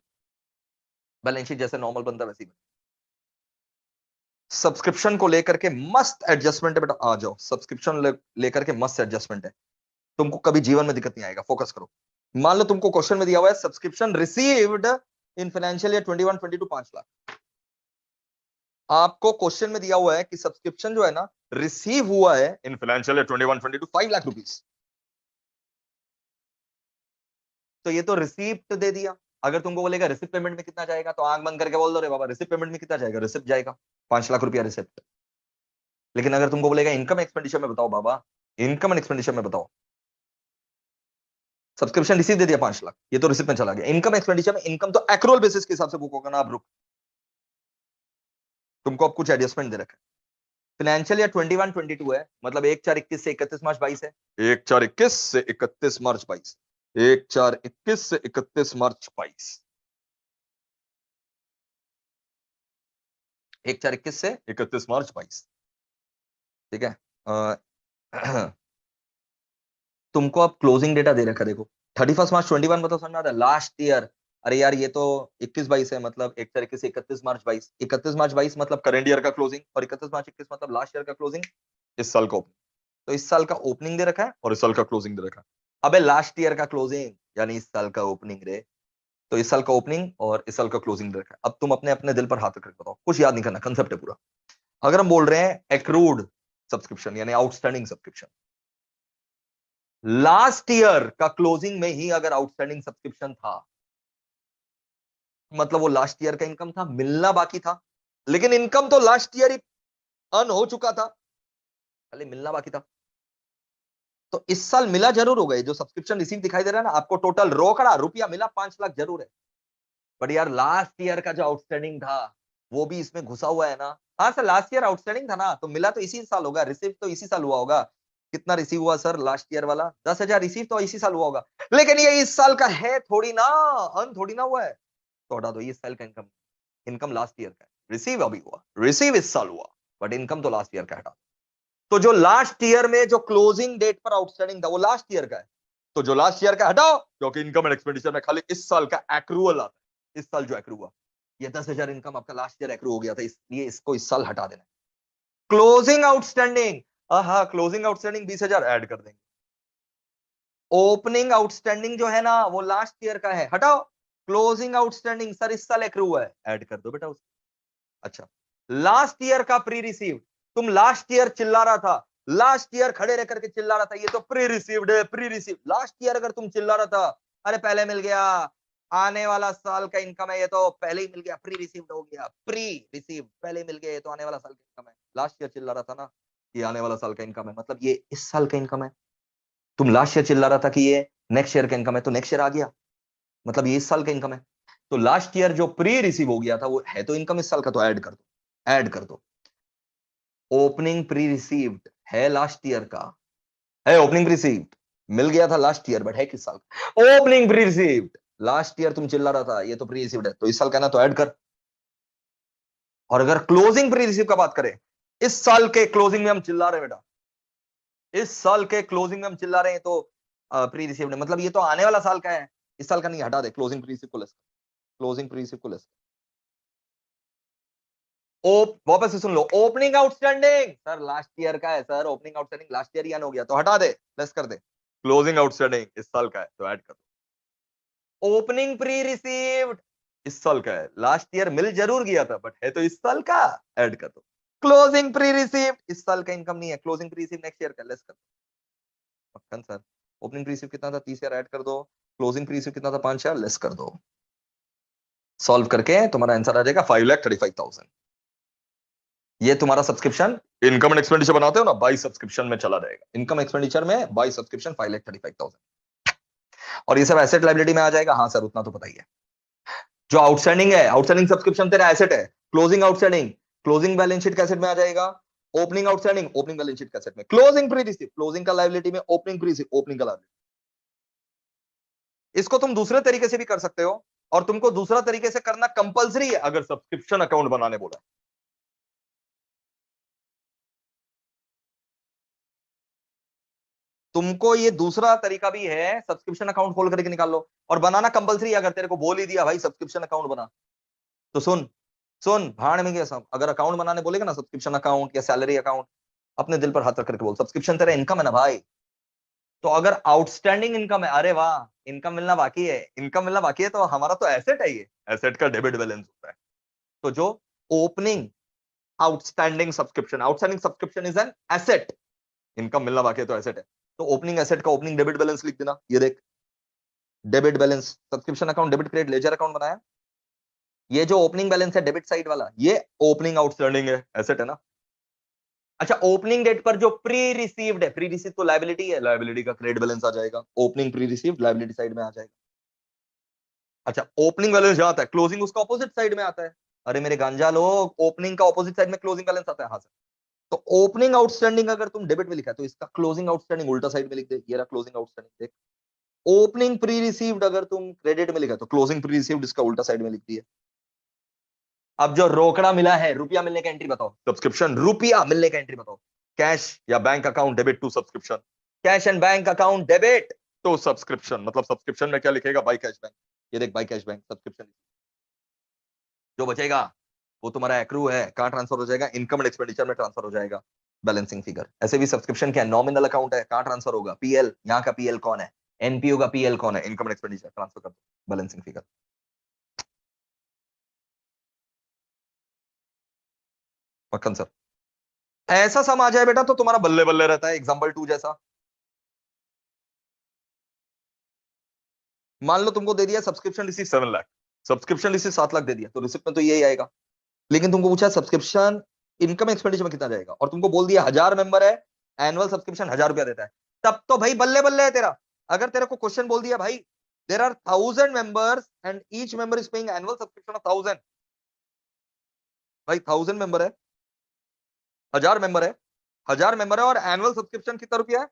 Balance sheet जैसे नॉर्मल बनता है वैसे ही। सब्सक्रिप्शन को लेकर के मस्त एडजस्टमेंट है बेटा, आ जाओ सब्सक्रिप्शन लेकर के मस्त एडजस्टमेंट है, तुमको कभी जीवन में दिक्कत नहीं आएगा, फोकस करो। मान लो तुमको क्वेश्चन में दिया हुआ है subscription received in financial year 21-22 5 lakh. आपको क्वेश्चन में दिया हुआ है कि सब्सक्रिप्शन जो है ना रिसीव हुआ है in financial year 21-22 5 lakh rupees, तो ये तो रिसीप्ट दे दिया। अगर तुमको बोलेगा रिसिप्ट पेमेंट में कितना जाएगा तो आंख बंद करके बोल दो रे बाबा रिसिप्ट पेमेंट में कितना जाएगा, रिसिप्ट जाएगा 5 लाख रुपया रिसिप्ट। लेकिन अगर तुमको बोलेगा इनकम एक्सपेंडिचर में बताओ बाबा, इनकम एंड एक्सपेंडिचर में बताओ, सब्सक्रिप्शन रिसीव दे दिया 5 लाख, ये तो रिसिप्ट में चला गया। इनकम एक्सपेंडिचर में, इनकम तो एक्रूअल बेसिस के हिसाब से बुक होगा ना, आप रुक, तुमको अब कुछ एडजस्टमेंट दे रखा है। फाइनेंशियल ईयर 21-22 है, मतलब 1/4/21 से 31 मार्च 22 है, 1/4/21 से 31 मार्च 22, 1/4/21 से 31 मार्च 22, 1/4/21 से 31 मार्च 22, ठीक है। तुमको अब क्लोजिंग डेटा दे रखा है, देखो 31 मार्च 21 मतलब समझ में आता है लास्ट ईयर। अरे यार ये तो 21-22 है, मतलब 1/4/21 से 31 मार्च 22, 31 मार्च 22 मतलब करंट ईयर का क्लोजिंग, और 31 मार्च 21 मतलब लास्ट ईयर का क्लोजिंग, इस साल का ओपनिंग। तो इस साल का ओपनिंग दे रखा है और इस साल का क्लोजिंग दे रखा है। अबे लास्ट ईयर का क्लोजिंग यानी इस साल का ओपनिंग रे, तो इस साल का ओपनिंग और इस साल का क्लोजिंग दे रखा है। अब तुम अपने अपने दिल पर हाथ रख बताओ, कुछ याद नहीं करना, कंसेप्ट है पूरा। अगर हम बोल रहे हैं एक्रूड सब्सक्रिप्शन यानी आउटस्टैंडिंग सब्सक्रिप्शन, लास्ट ईयर का क्लोजिंग में ही अगर आउटस्टैंडिंग सब्सक्रिप्शन था, मतलब वो लास्ट ईयर का इनकम था, मिलना बाकी था, लेकिन इनकम तो लास्ट ईयर ही अर्न हो चुका था, खाली मिलना बाकी था। तो इस साल मिला जरूर होगा, जो सब्सक्रिप्शन रिसीव दिखाई दे रहा है ना आपको, टोटल रोकड़ा रुपया मिला 5 लाख जरूर है, बट यार लास्ट ईयर का जो आउटस्टैंडिंग था वो भी इसमें घुसा हुआ है ना। हाँ सर लास्ट ईयर आउटस्टैंडिंग था ना, तो मिला तो इसी साल होगा, रिसीव तो इसी साल हुआ होगा। कितना रिसीव हुआ सर लास्ट ईयर वाला, 10,000 रिसीव तो इसी साल हुआ होगा, लेकिन ये इस साल का है थोड़ी ना, अर्न थोड़ी ना हुआ है, तो हटा दो, ये इस साल का इनकम, इनकम लास्ट ईयर का है, रिसीव अभी हुआ, रिसीव इस साल हुआ, बट इनकम तो लास्ट ईयर का हटा। तो जो लास्ट ईयर में जो क्लोजिंग डेट पर आउटस्टैंडिंग था वो लास्ट ईयर का है, तो जो लास्ट ईयर का हटाओ, क्योंकि इनकम एंड एक्सपेंडिचर में खाली इस साल का एक्रूअल आता है, इस साल जो एक्रू हुआ, ये 10,000 इनकम आपका लास्ट ईयर एक्रू हो गया था, इसलिए इसको इस साल हटा देना। क्लोजिंग आउटस्टैंडिंग, हाँ क्लोजिंग आउटस्टैंडिंग 20,000 ऐड कर देंगे। ओपनिंग आउटस्टैंडिंग जो है ना वो लास्ट ईयर का है, हटाओ। क्लोजिंग आउटस्टैंडिंग सर इस साल एक्रू हुआ है, ऐड कर दो बेटा उसको। अच्छा, लास्ट ईयर का प्री रिसीव्ड, तुम लास्ट ईयर चिल्ला रहा था, लास्ट ईयर खड़े रह करके चिल्ला रहा था ये तो प्री रिसीव्ड है, प्री रिसीव्ड। लास्ट ईयर अगर तुम चिल्ला रहा था अरे पहले मिल गया, आने वाला साल का इनकम है ये तो पहले ही मिल गया, प्री रिसीव्ड हो गया, प्री रिसीव्ड पहले मिल गया, ये तो आने वाला साल का इनकम है। लास्ट ईयर चिल्ला रहा था ना ये आने वाला साल का इनकम है, मतलब ये इस साल का इनकम है। तुम लास्ट ईयर चिल्ला रहा था कि ये नेक्स्ट ईयर का इनकम है, तो नेक्स्ट ईयर आ गया, मतलब ये इस साल का इनकम है। तो लास्ट ईयर जो प्री रिसीव हो गया था वो है तो इनकम इस साल का, तो ऐड कर दो, ऐड कर दो। ओपनिंग प्री रिसीव्ड है लास्ट ईयर का, है ओपनिंग प्री रिसीव्ड, मिल गया था लास्ट ईयर, बट है किस साल का, opening pre received. Last year तुम चिल्ला रहा था ये तो प्री रिसीव्ड है, तो इस साल का ना, तो ऐड कर। और अगर क्लोजिंग प्री रिसीव का बात करें, इस साल के क्लोजिंग में हम चिल्ला रहे हैं बेटा, इस साल के क्लोजिंग में हम चिल्ला रहे हैं, तो प्री रिसीव्ड है, मतलब ये तो आने वाला साल का है, इस साल का नहीं, हटा दे, क्लोजिंग प्री रिसीव को लेस, क्लोजिंग प्री रिसीव को लेस। वापस से सुन लो, opening outstanding sir last year का है sir, opening outstanding last year ही हो गया तो हटा दे, लेस कर दे। क्लोजिंग आउटस्टैंडिंग इस साल का है तो ऐड कर दो। ओपनिंग प्री रिसीव्ड इस साल का है, लास्ट ईयर मिल जरूर गया था बट है तो इस साल का, ऐड कर दो। क्लोजिंग प्री रिसीव्ड इस साल का इनकम नहीं है, closing pre receive next year का, लेस कर दो। मक्खन सर ओपनिंग प्री रिसीव कितना था 30,000 ऐड कर दो, क्लोजिंग प्री रिसीव कितना था 5,000 लेस कर दो। सॉल्व करके तुम्हारा आंसर आ जाएगा 5,35,000। ये तुम्हारा सब्सक्रिप्शन इनकम एंड एक्सपेंडिचर बनाते हो ना, बाई सब्सक्रिप्शन में चला जाएगा, इनकम एक्सपेंडिचर में बाई सब्सक्रिप्शन 5,35,000। और ये सब एसेट लाइबिलिटी में आ जाएगा, हाँ सर उतना तो पता ही है। जो आउटस्टैंडिंग है, आउटस्टैंडिंग सब्सक्रिप्शन तेरा एसेट है, closing outstanding, closing balance sheet cassette में आ जाएगा, opening outstanding opening balance sheet cassette में, क्लोजिंग प्री रिसीव क्लोजिंग का लाइबिलिटी में, ओपनिंग प्री रिसीव ओपनिंग का लाइबिलिटी। इसको तुम दूसरे तरीके से भी कर सकते हो, और तुमको दूसरा तरीके से करना कंपलसरी है अगर सब्सक्रिप्शन अकाउंट बनाने बोला। तुमको ये दूसरा तरीका भी है, सब्सक्रिप्शन अकाउंट खोल करके निकाल लो, और बनाना कंपलसरी है। अगर तेरे को बोल ही दिया भाई सब्सक्रिप्शन अकाउंट बना, तो सुन सुन भाड़ में गया सब, अगर अकाउंट बनाने बोलेगा ना सब्सक्रिप्शन अकाउंट या सैलरी अकाउंट, अपने दिल पर हाथ रख करके बोल सब्सक्रिप्शन तेरा इनकम है ना भाई। तो अगर आउटस्टैंडिंग इनकम है, अरे वाह इनकम मिलना बाकी है, इनकम मिलना बाकी है, तो हमारा तो एसेट है, ये एसेट का डेबिट बैलेंस होता है। तो जो opening outstanding subscription is an asset, income मिलना बाकी है तो एसेट है। तो ओपनिंग एसेट का ओपनिंग डेबिट बैलेंस लिख देना, ये देख debit balance, subscription account debit credit ledger account बनाया। ये जो ओपनिंग बैलेंस है डेबिट साइड वाला, ये ओपनिंग आउटस्टैंडिंग है, एसेट है ना। अच्छा ओपनिंग डेट पर जो प्री रिसीव्ड है, प्री रिसीव तो लायबिलिटी है, लायबिलिटी का क्रेडिट बैलेंस आ जाएगा, opening pre received liability side में आ जाएगा। अच्छा ओपनिंग बैलेंस जहां आता है, क्लोजिंग उसका ऑपोजिट साइड में आता है। अरे मेरे गांजा लोग, ओपनिंग का ऑपोजिट साइड में क्लोजिंग बैलेंस आता है, हाँ सर। तो ओपनिंग आउटस्टैंडिंग अगर तुम डेबिट में लिखा है तो इसका क्लोजिंग आउटस्टैंडिंग उल्टा साइड में लिख दे, ये रहा क्लोजिंग आउटस्टैंडिंग देख। ओपनिंग प्री रिसीव्ड अगर तुम क्रेडिट में लिखा तो क्लोजिंग प्री रिसीव्ड इसका उल्टा साइड में लिख दिया। अब जो रोकड़ा मिला है, रुपया मिलने का एंट्री बताओ, सब्सक्रिप्शन रुपया मिलने का एंट्री बताओ, कैश या bank account debit to subscription, cash and bank account debit to subscription, मतलब सब्सक्रिप्शन में क्या लिखेगा, बाई कैश बैंक। ये देख बाई कैश बैंक सब्सक्रिप्शन, जो बचेगा वो तुम्हारा एक्रू है, कहां ट्रांसफर हो जाएगा, इनकम एंड एक्सपेंडिचर में ट्रांसफर हो जाएगा, बैलेंसिंग फिगर। ऐसे भी सब्सक्रिप्शन क्या नॉमिनल अकाउंट है, कहां ट्रांसफर होगा, पीएल, यहाँ का पीएल कौन है, एनपीओ का पीएल कौन है, इनकम एंड एक्सपेंडिचर ट्रांसफर कर दो, बैलेंसिंग फिगर। मक्खन सर ऐसा सम आ जाए बेटा तो तुम्हारा बल्ले बल्ले रहता है, एग्जाम्पल 2 जैसा। मान लो तुमको दे दिया subscription receive 7 lakh, subscription receive 7 lakh दे दिया, तो रिसिप्ट में तो यही आएगा। लेकिन तुमको पूछा सब्सक्रिप्शन इनकम एक्सपेंडिचर में कितना जाएगा, और तुमको बोल दिया 1,000 मेंबर है, एनुअल सब्सक्रिप्शन 1,000 रुपया देता है, तब तो भाई बल्ले बल्ले है तेरा। अगर तेरे को क्वेश्चन बोल दिया भाई there are 1,000 members and each member is paying annual subscription of 1,000, भाई 1,000 मेंबर है, 1,000 मेंबर है, 1,000 मेंबर है, और एनुअल सब्सक्रिप्शन कितना रुपया है,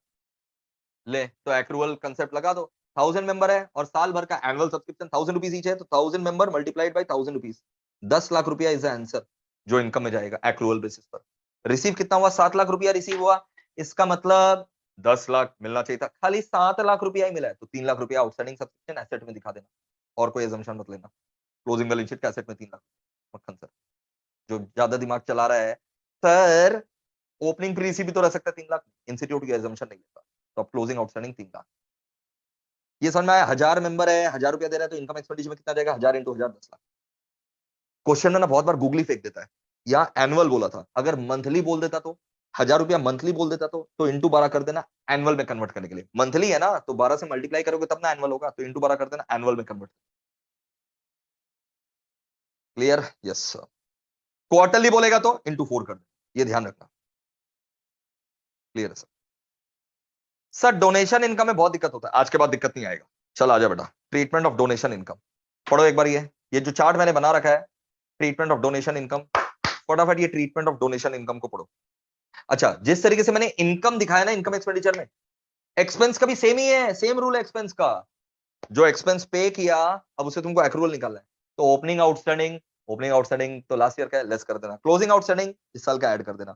ले तो एक्रूअल कंसेप्ट लगा दो। 1,000 मेंबर है और साल भर का एनुअल सब्सक्रिप्शन 1,000 रुपीज ईच है, तो 1,000 member multiplied by 1,000 rupees, 10 lakh रुपया इज आंसर जो इनकम में जाएगा एक्रूअल बेसिस पर। रिसीव कितना हुआ, 7 लाख रुपया रिसीव हुआ, इसका मतलब 10 लाख मिलना चाहिए था, खाली 7 लाख रुपया ही मिला है, तो 3 लाख रुपया आउटस्टैंडिंग सब्सक्रिप्शन एसेट में दिखा देना, और कोई एजम्पशन मत लेना। क्लोजिंग बैलेंस शीट का एसेट में 3 लाख। मक्खन सर जो ज्यादा दिमाग चला रहा है, सर ओपनिंग प्री रिसीव भी तो रह सकता है 3 लाख, इंस्टीट्यूट की एजम्पशन नहीं लेता, तो अब क्लोजिंग आउटस्टैंडिंग 3 लाख। ये समझ में आया, 1,000 मेंबर है, 1,000 रुपया दे रहा है, तो इनकम एक्सपेंडिचर में कितना जाएगा, 1,000 इंटू 1,000 10 लाख। क्वेश्चन में ना बहुत बार गूगली फेंक देता है, या एनुअल बोला था, अगर मंथली बोल देता तो, 1,000 रुपया मंथली बोल देता तो इंटू 12 कर देना एनुअल में कन्वर्ट करने के लिए, मंथली है ना तो 12 से मल्टीप्लाई करोगे तब ना एनुअल होगा, तो इंटू 12 कर देना एनुअल में convert. Clear, yes sir. Quarterly बोलेगा तो इंटू 4 कर देना, ये ध्यान रखना। क्लियर है सर। सर डोनेशन इनकम में बहुत दिक्कत होता है, आज के बाद दिक्कत नहीं आएगा। चल आ जा बेटा, ट्रीटमेंट ऑफ डोनेशन इनकम पढ़ो एक बार, ये जो चार्ट मैंने बना रखा है, ट्रीटमेंट ऑफ डोनेशन इनकम, फटाफट ये ट्रीटमेंट ऑफ डोनेशन इनकम को पढ़ो। अच्छा जिस तरीके से मैंने इनकम दिखाया ना इनकम एक्सपेंडिचर में, एक्सपेंस का भी सेम ही है, सेम रूल है एक्सपेंस का। जो एक्सपेंस पे किया अब उसे तुमको एक्रूअल निकालना है, तो ओपनिंग आउटस्टैंडिंग तो लास्ट ईयर का है, लेस कर देना, क्लोजिंग आउटस्टैंडिंग इस साल का ऐड कर देना,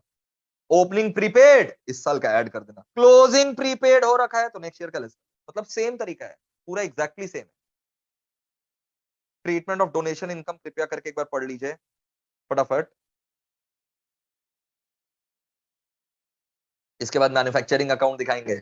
ओपनिंग प्रीपेड इस साल का ऐड कर देना, क्लोजिंग प्रीपेड हो रखा है तो नेक्स्ट ईयर का लेस, मतलब सेम तरीका है, पूरा एग्जैक्टली सेम है। ट्रीटमेंट ऑफ डोनेशन इनकम कृपया करके एक बार पढ़ लीजिए फटाफट। इसके बाद मैन्युफैक्चरिंग अकाउंट दिखाएंगे।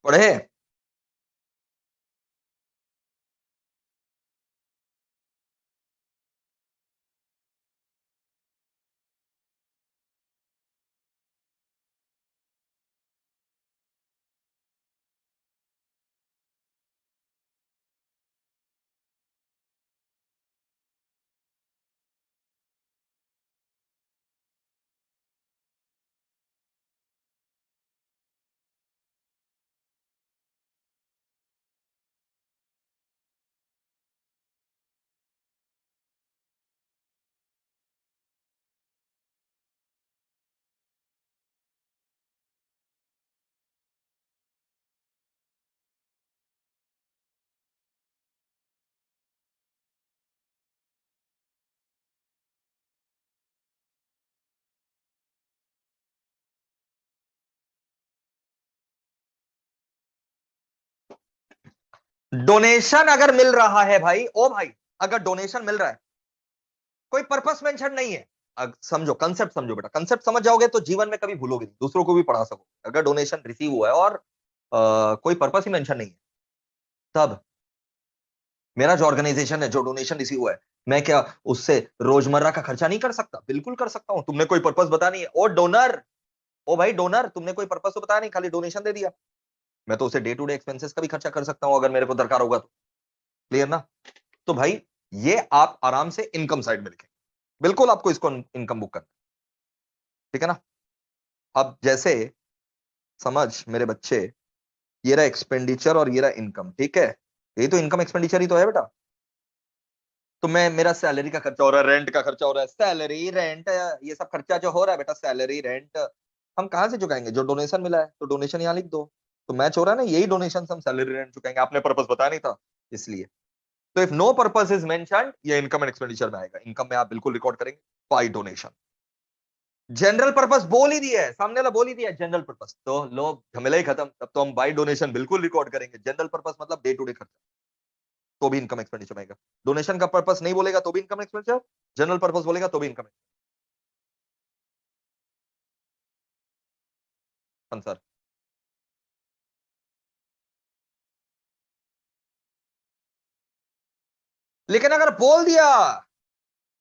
पढ़े? डोनेशन अगर मिल रहा है भाई, ओ भाई, अगर डोनेशन मिल रहा है, कोई पर्पस मेंशन नहीं है। समझो कंसेप्ट, समझो बेटा, कंसेप्ट समझ जाओगे तो जीवन में कभी भूलोगे नहीं, दूसरों को भी पढ़ा सको। अगर डोनेशन रिसीव हुआ है और कोई पर्पस ही मेंशन नहीं है, तब मेरा जो ऑर्गेनाइजेशन है, जो डोनेशन रिसीव हुआ है, मैं क्या उससे रोजमर्रा का खर्चा नहीं कर सकता? बिल्कुल कर सकता हूं। तुमने कोई पर्पस बता नहीं है, ओ डोनर, ओ भाई डोनर, तुमने कोई पर्पस तो बताया नहीं, खाली डोनेशन दे दिया। मैं तो उसे डे टू डे एक्सपेंसेस का भी खर्चा कर सकता हूं अगर मेरे को दरकार होगा तो। क्लियर ना? तो भाई ये आप आराम से इनकम साइड में लिखें, बिल्कुल आपको इसको इनकम बुक करना, ठीक है ना? अब जैसे समझ मेरे बच्चे, ये रहा एक्सपेंडिचर और ये रहा इनकम, ठीक है? ये तो इनकम एक्सपेंडिचर ही तो है बेटा। तो मैं, मेरा सैलरी का खर्चा हो रहा है, रेंट का खर्चा हो रहा है, सैलरी रेंट, ये सब खर्चा जो हो रहा है बेटा, सैलरी रेंट, हम कहाँ से चुकाएंगे? जो डोनेशन मिला है, तो डोनेशन यहाँ लिख दो। तो मैच हो रहा है ना, यही डोनेशन हम सैलरी रेंट चुकाएंगे। आपने पर्पस बताया नहीं था इसलिए। तो if no purpose is mentioned, ये इनकम एंड एक्सपेंडिचर में आएगा। इनकम में आप बिल्कुल रिकॉर्ड करेंगे बाय डोनेशन। जनरल पर्पस बोल ही दिया है, सामने वाला बोल ही दिया है जनरल पर्पस, तो लो झमेला ही खत्म। तब तो हम बाय डोनेशन बिल्कुल रिकॉर्ड करेंगे। जनरल पर्पस मतलब डे टू डे खर्चा, तो भी इनकम एक्सपेंडिचर में आएगा। डोनेशन का पर्पस नहीं बोलेगा तो भी इनकम एक्सपेंडिचर, जनरल पर्पस बोलेगा तो भी इनकम आंसर। लेकिन अगर बोल दिया,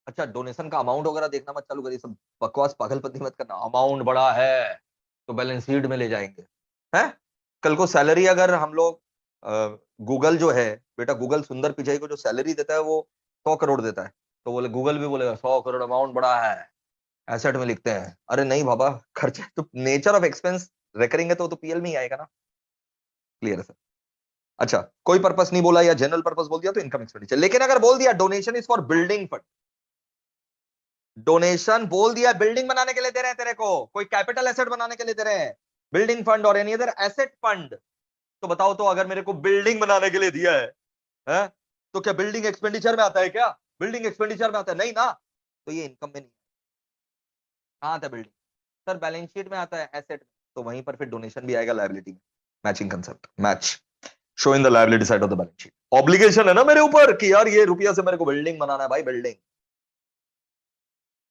अच्छा डोनेशन का अमाउंट वगैरह देखना मत चालू करिए, सब बकवास पागलपंती मत करना। अमाउंट बड़ा है तो बैलेंस शीट में ले जाएंगे, है? कल को सैलरी अगर हम लोग, गूगल जो है बेटा, गूगल सुंदर पिचाई को जो सैलरी देता है वो 100 करोड़ देता है, तो बोले गूगल भी बोलेगा 100 करोड़ अमाउंट बड़ा है, एसेट में लिखते हैं। अरे नहीं बाबा, खर्चे तो नेचर ऑफ एक्सपेंस करेंगे तो पीएल में ही आएगा ना। क्लियर है सर? अच्छा, कोई पर्पस नहीं बोला या जनरल पर्पस बोल दिया तो इनकम एक्सपेंडिचर। लेकिन अगर बोल दिया donation is for building fund, donation बोल दिया बिल्डिंग बनाने के लिए दे रहे हैं तेरे को, कोई कैपिटल एसेट बनाने के लिए दे रहे हैं, बिल्डिंग फंड और एनी अदर एसेट फंड, तो बताओ तो अगर मेरे को बिल्डिंग बनाने के लिए दिया है तो क्या बिल्डिंग एक्सपेंडिचर में आता है क्या? बिल्डिंग एक्सपेंडिचर में आता है नहीं ना, तो ये इनकम में नहीं। कहाँ आता है बिल्डिंग? सर बैलेंस शीट में आता है, एसेट। तो वहीं पर फिर डोनेशन भी आएगा लायबिलिटी में। Matching concept, match, show in the liability side of the balance sheet. Obligation है ना मेरे ऊपर कि यार ये रुपया से मेरे को बिल्डिंग बनाना है भाई, बिल्डिंग।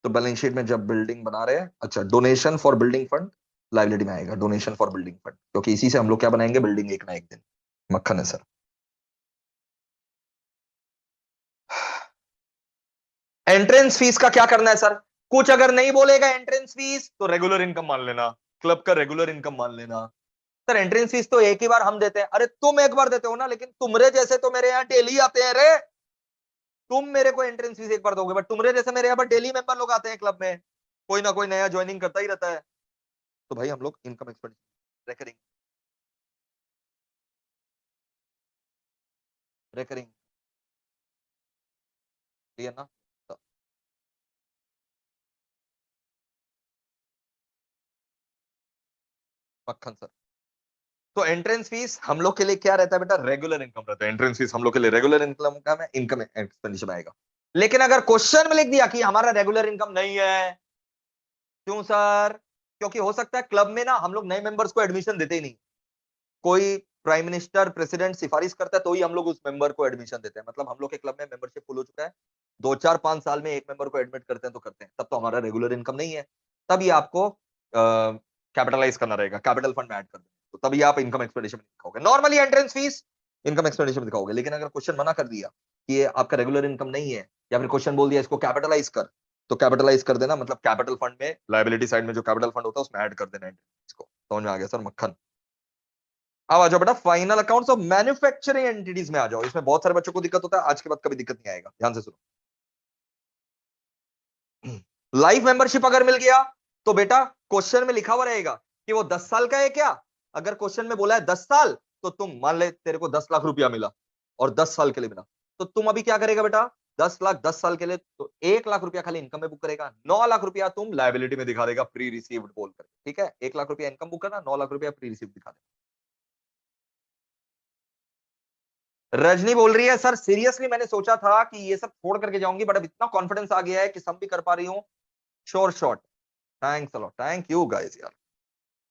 तो बैलेंस शीट में जब बिल्डिंग बना रहे हैं, अच्छा donation for building fund, liability में आएगा, डोनेशन फॉर बिल्डिंग फंड, क्योंकि इसी से हम लोग क्या बनाएंगे, बिल्डिंग एक ना एक दिन। मक्खन है सर। एंट्रेंस फीस का क्या करना है सर? कुछ अगर नहीं बोलेगा एंट्रेंस फीस तो रेगुलर इनकम मान लेना, क्लब का रेगुलर इनकम मान लेना। सर एंट्रेंस फीस तो एक ही बार हम देते हैं। अरे तुम एक बार देते हो ना, लेकिन तुमरे जैसे तो मेरे यहाँ डेली आते हैं रे। तुम मेरे को एंट्रेंस फीस एक बार दोगे, बट तुमरे जैसे मेरे यहाँ पर डेली मेंबर लोग आते हैं क्लब में, कोई ना कोई नया ज्वाइनिंग करता ही रहता है। तो भाई हम लोग इनकम एक्सपेंडिचर रेकरिंग रेकरिंग है ना। तो मक्खन सर, तो एंट्रेंस फीस हम लोग के लिए क्या रहता है बेटा, रेगुलर इनकम रहता है। एंट्रेंस फीस हम लोग के लिए रेगुलर इनकम का है, इनकम एक्सपेंडिचर में आएगा। लेकिन अगर क्वेश्चन में लिख दिया कि हमारा रेगुलर इनकम नहीं है, क्यों सर? क्योंकि हो सकता है क्लब में ना हम लोग नए मेंबर्स को एडमिशन देते ही नहीं, कोई प्राइम मिनिस्टर प्रेसिडेंट सिफारिश करता है तो ही हम लोग उस मेंबर को एडमिशन देते हैं। मतलब हम लोग के क्लब में मेंबरशिप फुल हो चुका है, 2 4 5 साल में एक मेंबर को एडमिट करते हैं तो करते हैं, तब तो हमारा रेगुलर इनकम नहीं है। तब ये आपको कैपिटलाइज करना रहेगा, कैपिटल फंड में ऐड कर देंगे, तो तभी आप इनकम एक्सपेंडिचर में दिखाओगे। Normally entrance fees income expenditure में दिखाओगे, लेकिन अगर क्वेश्चन मना कर दिया कि ये आपका रेगुलर इनकम नहीं है, या फिर क्वेश्चन बोल दिया इसको कैपिटलाइज कर, तो कैपिटलाइज कर देना, मतलब कैपिटल फंड में लायबिलिटी साइड में जो कैपिटल फंड होता है उसमें ऐड कर देना एंट्रेंस को। समझ में आ गया सर मक्खन? अब आ जाओ बेटा final accounts of manufacturing entities में आ जाओ। इसमें बहुत सारे बच्चों को दिक्कत होता है, आज के बाद कभी दिक्कत नहीं आएगा, ध्यान से सुनो। लाइफ मेंबरशिप अगर मिल गया तो बेटा क्वेश्चन में लिखा हुआ रहेगा कि वो 10 साल का है क्या। अगर क्वेश्चन में बोला है 10 साल, तो तुम मान ले तेरे को 10 लाख रुपया मिला और 10 साल के लिए मिला, तो तुम अभी क्या करेगा बेटा, 10 लाख 10 साल के लिए, तो 1 लाख रुपया खाली इनकम में बुक करेगा, 9 लाख रुपया तुम लाइबिलिटी में दिखा देगा प्री रिसीव्ड बोल कर। ठीक है, 1 लाख रुपया इनकम बुक करना, 9 लाख रुपया प्री रिसीव्ड दिखा देगा। रजनी बोल रही है सर सीरियसली मैंने सोचा था कि ये सब छोड़ करके जाऊंगी, बट अब इतना कॉन्फिडेंस आ गया है कि सब भी कर पा रही हूँ। Sure shot, thanks a lot, thank you guys यार।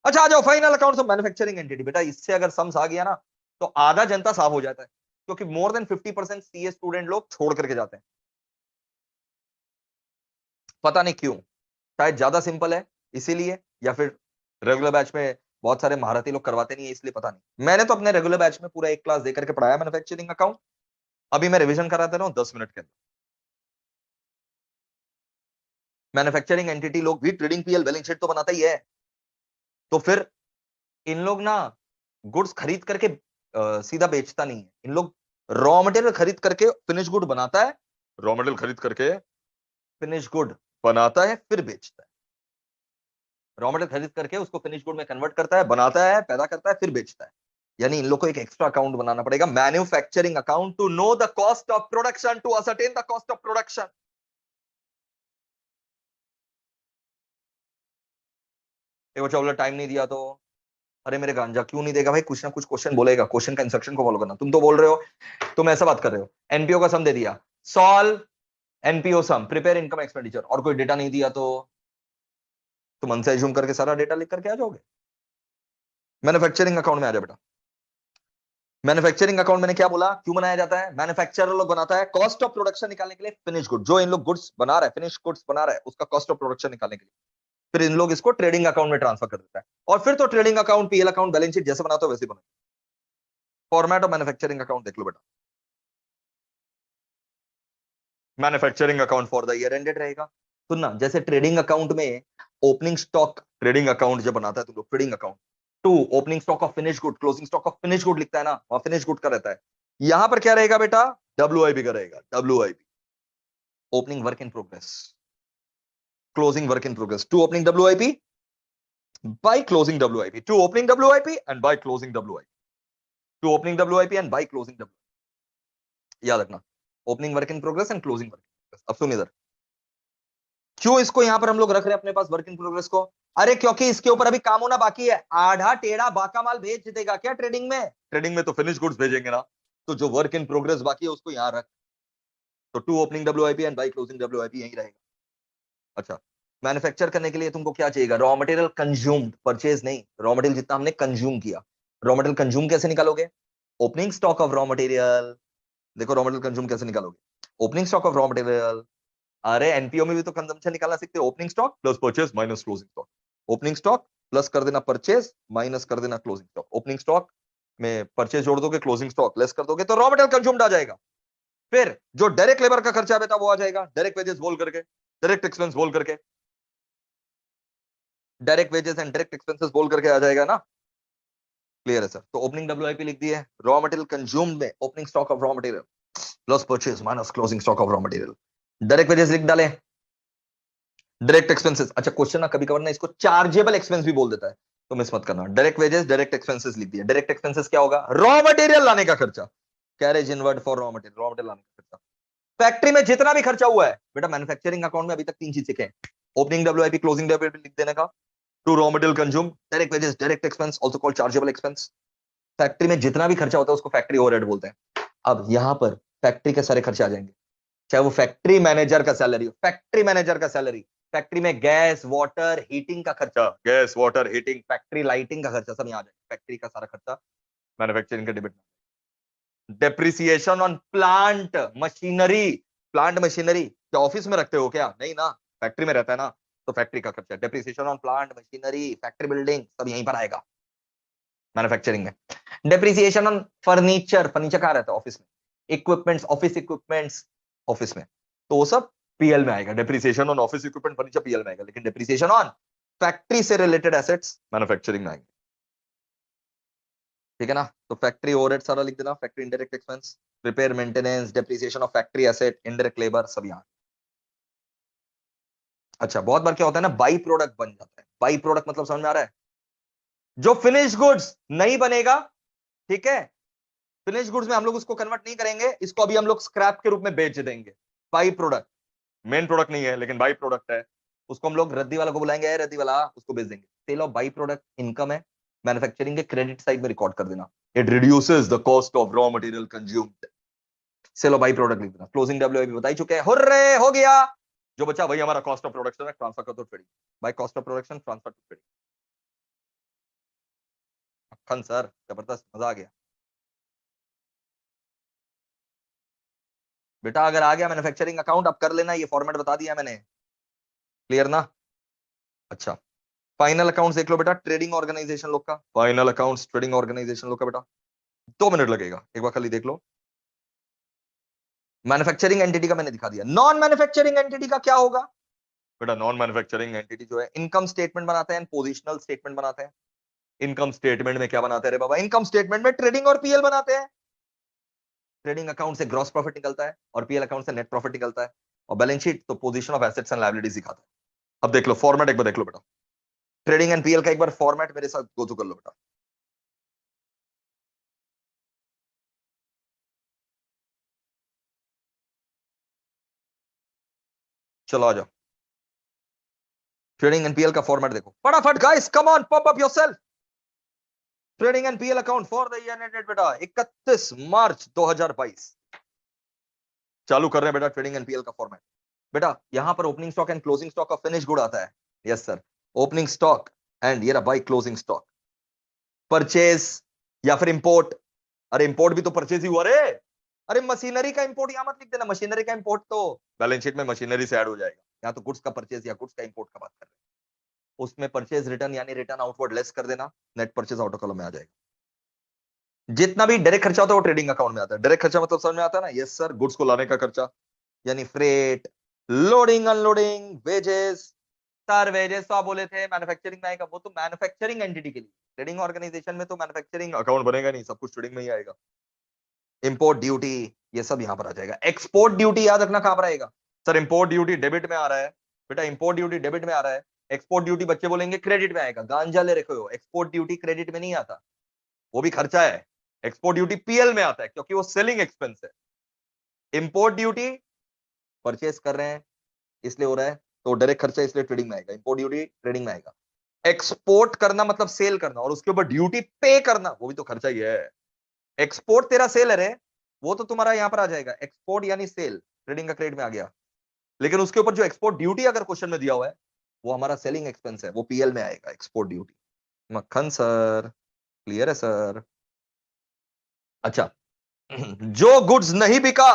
अच्छा आ जाओ final accounts of manufacturing entity. बेटा इससे अगर सम्स आ गया ना, तो आधा जनता साफ हो जाता है, क्योंकि मोर देन 50% सीए स्टूडेंट लोग छोड़ करके जाते हैं। पता नहीं क्यों, शायद ज्यादा सिंपल है इसीलिए, या फिर रेगुलर बैच में बहुत सारे महारथी लोग करवाते नहीं है इसलिए, पता नहीं। मैंने तो अपने रेगुलर बैच में पूरा एक क्लास देकर के पढ़ाया मैन्युफैक्चरिंग अकाउंट। अभी मैं रिवीजन कराता रहा हूँ 10 मिनट के अंदर। मैन्युफैक्चरिंग एंटिटी लोग भी ट्रेडिंग पीएल बैलेंस शीट तो बनाता ही है, तो फिर इन लोग ना गुड्स खरीद करके सीधा बेचता नहीं है। इन लोग रॉ मटेरियल खरीद करके फिनिश गुड बनाता है, रॉ मटेरियल खरीद करके फिनिश गुड बनाता है फिर बेचता है। रॉ मटेरियल खरीद करके उसको फिनिश गुड में कन्वर्ट करता है, बनाता है, पैदा करता है, फिर बेचता है। यानी इन लोग को एक एक्स्ट्रा अकाउंट बनाना पड़ेगा, manufacturing account, to know the cost of production, to ascertain the cost of production. एक बच्चा बोला टाइम नहीं दिया तो, अरे मेरे गांजा क्यों नहीं देगा भाई, कुछ ना कुछ क्वेश्चन बोलेगा, क्वेश्चन का इंस्ट्रक्शन को फॉलो करना। तुम तो बोल रहे हो, तुम ऐसा बात कर रहे हो, एनपीओ का सम दे दिया, सॉल्व एनपीओ सम, प्रिपेयर इनकम एक्सपेंडिचर, और कोई डेटा नहीं दिया तो तुम मन से एज्यूम करके सारा डेटा लिख करके आ जाओगे। मैन्युफैक्चरिंग अकाउंट में आ जाओ बेटा। मैन्युफैक्चरिंग अकाउंट मैंने क्या बोला, क्यों बनाया जाता है? मैन्युफैक्चरर लोग बनाता है कॉस्ट ऑफ प्रोडक्शन निकालने के लिए, फिनिश गुड जो इन लोग गुड्स बना रहा है, फिनिश गुड्स बना रहा है, उसका कॉस्ट ऑफ प्रोडक्शन निकालने के लिए फिर इन लोग इसको ट्रेडिंग अकाउंट में ट्रांसफर कर देता है, और फिर तो trading account, PL account, balance sheet जैसे बनाते हो वैसे बना। फॉर्मेट ऑफ मैन्युफैक्चरिंग अकाउंट देख लो बेटा। Manufacturing account for the year ended रहेगा। सुनना, जैसे ट्रेडिंग अकाउंट में ओपनिंग स्टॉक, ट्रेडिंग अकाउंट जब बनाता है तुम लोग trading account, to opening stock of finish good, closing stock of finish good लिखता है ना, वहां फिनिश गुड का रहता है। यहां पर क्या रहेगा बेटा, डब्ल्यूआईपी का रहेगा, WIP, opening work in progress, closing work in progress, to opening WIP by closing WIP, to opening WIP and by closing WIP, to opening WIP and by closing WIP, याद रखना, opening work in progress and closing work in progress. अब सुन इधर, क्यों इसको यहां पर हम लोग रख रहे हैं अपने पास वर्क इन प्रोग्रेस को? अरे क्योंकि इसके ऊपर अभी काम होना बाकी है, आधा टेढ़ा बाका माल भेज देगा क्या ट्रेडिंग में? ट्रेडिंग में तो फिनिश गुड्स भेजेंगे ना, तो जो वर्क इन प्रोग्रेस बाकी है उसको यहां रख, तो to opening WIP and by closing WIP यही रहेगा। अच्छा, मैन्युफैक्चर करने के लिए तुमको क्या चाहिएगा, रॉ मटेरियल कंज्यूम्ड, परचेज नहीं, रॉ मटेरियल जितना हमने कंज्यूम किया। रॉ मटेरियल कंज्यूम कैसे निकालोगे, opening stock of raw material, देखो रॉ मटेरियल कंज्यूम कैसे निकालोगे, opening stock of raw material, अरे एनपीओ में भी तो कंजम्पशन निकालना सीखते हो, opening stock plus purchase minus closing stock, opening stock plus कर देना परचेज माइनस कर देना क्लोजिंग स्टॉक। ओपनिंग स्टॉक में परचेज जोड़ दोगे, क्लोजिंग स्टॉक लेस कर दोगे तो रॉ मटेरियल कंज्यूम्ड आ जाएगा। फिर जो डायरेक्ट लेबर का खर्चा बेटा वो आ जाएगा, डायरेक्ट वेजेस बोल करके, डायरेक्ट एक्सपेंस बोल करके, direct wages and direct expenses बोल करके आ जाएगा ना। क्लियर है सर? तो ओपनिंग डब्ल्यूआईपी लिख दिए, रॉ मटेरियल कंज्यूम्ड में opening stock of raw material plus purchase minus closing stock of raw material. Direct wages लिख डाले, डायरेक्ट एक्सपेंसेस। अच्छा क्वेश्चन ना कभी कभार ना इसको चार्जेबल एक्सपेंस भी बोल देता है, तो मिस मत करना। डायरेक्ट वेजेस डायरेक्ट एक्सपेंसेस लिख दिया। डायरेक्ट एक्सपेंसेस क्या होगा? रॉ मटेरियल लाने का खर्चा, carriage inward for raw material, raw material लाने का खर्चा। फैक्ट्री में जितना भी खर्चा हुआ है बेटा, मैन्युफैक्चरिंग अकाउंट में अभी तक 3 चीज सीखे, ओपनिंग डब्ल्यूआईपी क्लोजिंग डब्ल्यूआईपी लिख देने का, to raw material consume, direct wages direct expense also called chargeable expense. Factory में जितना भी खर्चा होता है उसको फैक्ट्री ओवरहेड बोलते हैं। अब यहां पर फैक्ट्री के सारे खर्चे आ जाएंगे, चाहे वो फैक्ट्री मैनेजर का सैलरी हो, फैक्ट्री मैनेजर का सैलरी, फैक्ट्री में गैस वाटर हीटिंग का खर्चा, gas water heating, factory lighting का खर्चा, सब यहाँ आ जाएगा। फैक्ट्री का सारा खर्चा मैन्युफैक्चरिंग के डेबिट में। Depreciation on plant machinery, plant machinery क्या ऑफिस में रखते हो क्या? नहीं ना, फैक्ट्री में रहता है ना, तो फैक्ट्री का खर्चा। Depreciation on plant machinery factory building सब यहीं पर आएगा मैन्युफैक्चरिंग में। डेप्रिसिएशन ऑन फर्नीचर, फर्नीचर कहाँ रहता है? ऑफिस में। इक्विपमेंट्स, ऑफिस इक्विपमेंट्स ऑफिस में, तो वो सब पीएल में आएगा। Depreciation on office equipment furniture PL में आएगा, लेकिन डेप्रिसिएशन ऑन फैक्ट्री से रिलेटेड एसेट्स मैन्युफैक्चरिंग में आएंगे। ठीक है ना? तो फैक्ट्री ओवरहेड सारा लिख देना, factory indirect expense, repair maintenance, depreciation of factory asset, indirect labour सब यहाँ। अच्छा बहुत बार क्या होता है ना, बाई प्रोडक्ट बन जाता है। बाई प्रोडक्ट मतलब समझ में आ रहा है? जो फिनिश गुड्स नहीं बनेगा, ठीक है, फिनिश गुड्स में हम लोग उसको कन्वर्ट नहीं करेंगे, इसको अभी हम लोग स्क्रैप के रूप में बेच देंगे। बाई प्रोडक्ट, मेन प्रोडक्ट नहीं है लेकिन बाई प्रोडक्ट है, उसको हम लोग रद्दी वाला को बुलाएंगे, रद्दी वाला उसको बेच देंगे। Sale of by product income है, मैन्युफैक्चरिंग के क्रेडिट साइड में रिकॉर्ड कर देना। It reduces the cost of raw material consumed. Sale of by product लिख देना। क्लोजिंग डब्ल्यूआईपी बता ही चुके हैं, हुर्रे हो गया। जो बचा वही हमारा कॉस्ट ऑफ प्रोडक्शन है, ट्रांसफर कर दो trading by cost of production, transfer to trading. अखन सर जबरदस्त, मजा आ गया बेटा। अगर आ गया मैन्युफैक्चरिंग अकाउंट अब कर लेना, ये फॉर्मेट बता दिया मैंने, क्लियर ना? अच्छा फाइनल अकाउंट्स देख लो बेटा, ट्रेडिंग ऑर्गेनाइजेशन लोग का फाइनल अकाउंट्स, ट्रेडिंग ऑर्गेनाइजेशन लोग का बेटा 2 मिनट लगेगा, एक बार खाली देख लो। मैन्युफैक्चरिंग एंटिटी का मैंने दिखा दिया। नॉन मैन्युफैक्चरिंग एंटिटी का क्या होगा बेटा? नॉन मैन्युफैक्चरिंग एंटिटी जो है इनकम स्टेटमेंट बनाते हैं, पोजिशनल स्टेटमेंट बनाते हैं। इनकम स्टेटमेंट में क्या बनाते हैं रे बाबा? इनकम स्टेटमेंट में ट्रेडिंग और पीएल बनाते हैं। ट्रेडिंग अकाउंट से ग्रॉस प्रॉफिट निकलता है और पीएल अकाउंट से नेट प्रॉफिट निकलता है, और बैलेंस शीट तो position of assets and liabilities दिखाता है। अब देख लो फॉर्मेट, एक बार देख लो बेटा, ट्रेडिंग एंड पीएल का एक बार फॉर्मेट मेरे साथ गो थ्रू कर लो बेटा। चलो आ जाओ, ट्रेडिंग एंड पीएल का फॉर्मेट देखो फटाफट guys, come on pop up yourself. Trading and PL account for the year ended बेटा 31 मार्च 2022। चालू कर रहे हैं बेटा ट्रेडिंग एंड पीएल का फॉर्मेट। बेटा यहां पर opening stock and closing stock का फिनिश गुड आता है। Yes sir, opening stock and ये रहा बाय क्लोजिंग स्टॉक। परचेज या फिर इंपोर्ट, अरे इंपोर्ट भी तो परचेज ही हुआ रे। अरे मशीनरी का इंपोर्ट यहां मत लिख देना, मशीनरी का इंपोर्ट तो बैलेंस शीट में मशीनरी से ऐड हो जाएगा। यहाँ तो गुड्स का परचेज या गुड्स का इंपोर्ट का बात कर रहे हैं, उसमें परचेज रिटर्न यानी रिटर्न आउटवर्ड लेस कर देना, नेट परचेज आउटर कॉलम में आ जाएगा। जितना भी डायरेक्ट खर्चा होता है वो ट्रेडिंग अकाउंट में आता है। डायरेक्ट खर्चा मतलब समझ में आता है ना? यस सर, गुड्स को लाने का खर्चा यानी freight, loading unloading, wages. Sir wages तो आप बोले थे मैन्युफैक्चरिंग में आएगा, वो तो मैन्युफैक्चरिंग एंटिटी के लिए। ट्रेडिंग ऑर्गेनाइजेशन में तो मैन्युफैक्चरिंग अकाउंट बनेगा नहीं, सब कुछ ट्रेडिंग में ही आएगा। इंपोर्ट ड्यूटी ये सब यहां पर आ जाएगा। एक्सपोर्ट ड्यूटी याद रखना कहां पर आएगा? सर इंपोर्ट ड्यूटी डेबिट में आ रहा है बेटा, इंपोर्ट ड्यूटी डेबिट में आ रहा है। एक्सपोर्ट ड्यूटी बच्चे बोलेंगे क्रेडिट में आएगा, गांजा ले रखे हो। एक्सपोर्ट ड्यूटी क्रेडिट में नहीं आता, वो भी खर्चा है। एक्सपोर्ट ड्यूटी पीएल में आता है क्योंकि वो सेलिंग एक्सपेंस है। इंपोर्ट ड्यूटी परचेस कर रहे हैं इसलिए हो रहा है, तो डायरेक्ट खर्चा इसलिए ट्रेडिंग में आएगा। इंपोर्ट ड्यूटी ट्रेडिंग में आएगा। एक्सपोर्ट करना मतलब सेल करना और उसके ऊपर ड्यूटी पे करना, वो भी तो खर्चा ही है। एक्सपोर्ट तेरा सेल है रे, वो तो तुम्हारा यहां पर आ जाएगा। एक्सपोर्ट यानी सेल, ट्रेडिंग का क्रेडिट में आ गया। लेकिन उसके ऊपर जो एक्सपोर्ट ड्यूटी अगर क्वेश्चन में दिया हुआ है वो हमारा सेलिंग एक्सपेंस है, वो पीएल में आएगा एक्सपोर्ट ड्यूटी। मक्खन सर क्लियर है सर? अच्छा जो गुड्स नहीं बिका,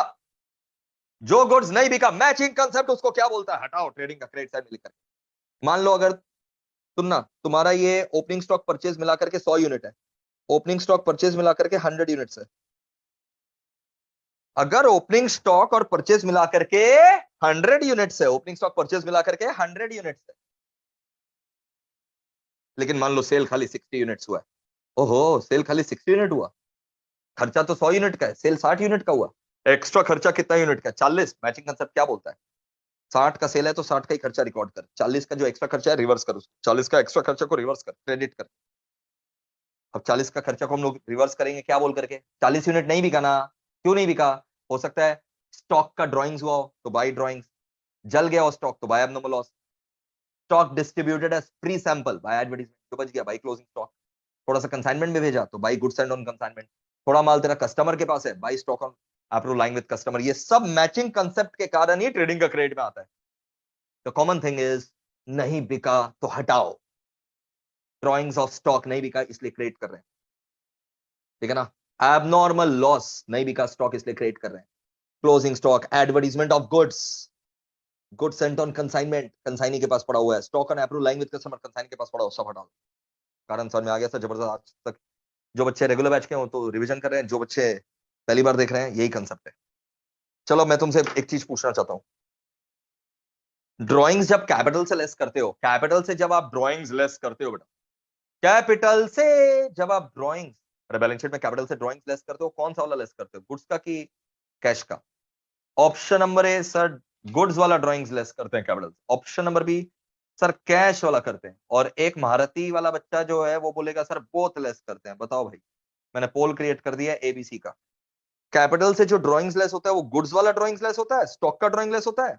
जो गुड्स नहीं बिका, मैचिंग कंसेप्ट उसको क्या बोलता है? हटाओ ट्रेडिंग का क्रेडिट साइड में लिखकर। मान लो अगर सुनना, तुम्हारा ये ओपनिंग स्टॉक परचेज मिला करके 100 यूनिट है, ओपनिंग स्टॉक परचेज मिला करके 100 यूनिट्स है। अगर ओपनिंग स्टॉक और परचेज मिला करके 100 यूनिट्स है, ओपनिंग स्टॉक परचेज मिला करके 100 यूनिट्स है, लेकिन मान लो सेल खाली 60 यूनिट्स हुआ है, ओहो सेल खाली 60 यूनिट हुआ, खर्चा तो 100 यूनिट का है, सेल 60 यूनिट का हुआ, एक्स्ट्रा खर्चा कितना यूनिट का है? 40। मैचिंग कंसेप्ट क्या बोलता है? 60 का सेल है तो 60 का ही खर्चा रिकॉर्ड कर, 40 का जो एक्स्ट्रा खर्चा है रिवर्स कर, 40 का एक्स्ट्रा खर्चा को रिवर्स कर, क्रेडिट कर। अब 40 का खर्चा को हम लोग रिवर्स करेंगे क्या बोल करके? 40 यूनिट नहीं बिका ना, क्यों नहीं बिका? हो सकता है स्टॉक का ड्रॉइंग्स हुआ हो तो बाई ड्रॉइंग्स, जल गया हो स्टॉक तो by abnormal loss, stock distributed as free sample by advertisement, जो बच गया बाई क्लोजिंग स्टॉक, थोड़ा सा कंसाइनमेंट में भेजा तो by goods and on consignment, थोड़ा माल तेरा कस्टमर के पास है by stock on approve line with customer. ये सब मैचिंग कंसेप्ट के कारण ही ट्रेडिंग का क्रेडिट में आता है। द कॉमन थिंग इज नहीं बिका तो हटाओ, ड्रॉइंग्स ऑफ स्टॉक नहीं बिका इसलिए क्रिएट कर रहे हैं, ठीक है ना? एबनॉर्मल लॉस नहीं बिका स्टॉक इसलिए क्रिएट कर रहे हैं, closing stock, advertisement of goods, goods sent on consignment, consignee के पास पड़ा हुआ है, stock on approve line with customer, consignee के पास पड़ा हुआ, सब हटा दो। कारण समझ में आ गया सर? जबरदस्त। आज तक जो बच्चे रेगुलर बैच के हो तो रिवीजन कर रहे हैं, जो बच्चे पहली बार देख रहे हैं यही कंसेप्ट है। चलो मैं तुमसे एक चीज पूछना चाहता हूँ, ड्रॉइंग्स जब कैपिटल से लेस करते हो, कैपिटल से जब आप ड्रॉइंग्स लेस करते हो बेटा, कैपिटल से जब आप ड्रॉइंग्स, बैलेंस शीट में कैपिटल से ड्रॉइंग्स लेस करते हो, कौन सा वाला लेस करते हो, गुड्स का कि कैश का? Option number A sir goods वाला ड्रॉइंग्स लेस करते हैं capital, option number B sir cash वाला करते हैं, और एक महारती वाला बच्चा जो है वो बोलेगा सर बोथ लेस करते हैं। बताओ भाई, मैंने पोल क्रिएट कर दिया एबीसी का, कैपिटल से जो ड्रॉइंग्स लेस होता है वो गुड्स वाला ड्रॉइंग्स लेस होता है, स्टॉक का ड्रॉइंग लेस होता है,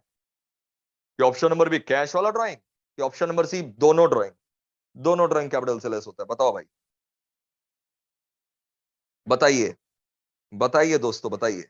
कि ऑप्शन नंबर बी कैश वाला ड्रॉइंग, कि ऑप्शन नंबर सी दोनों ड्रॉइंग, दोनों ड्रॉइंग कैपिटल से लेस होता है? बताओ भाई, बताइए, बताइए दोस्तों बताइए।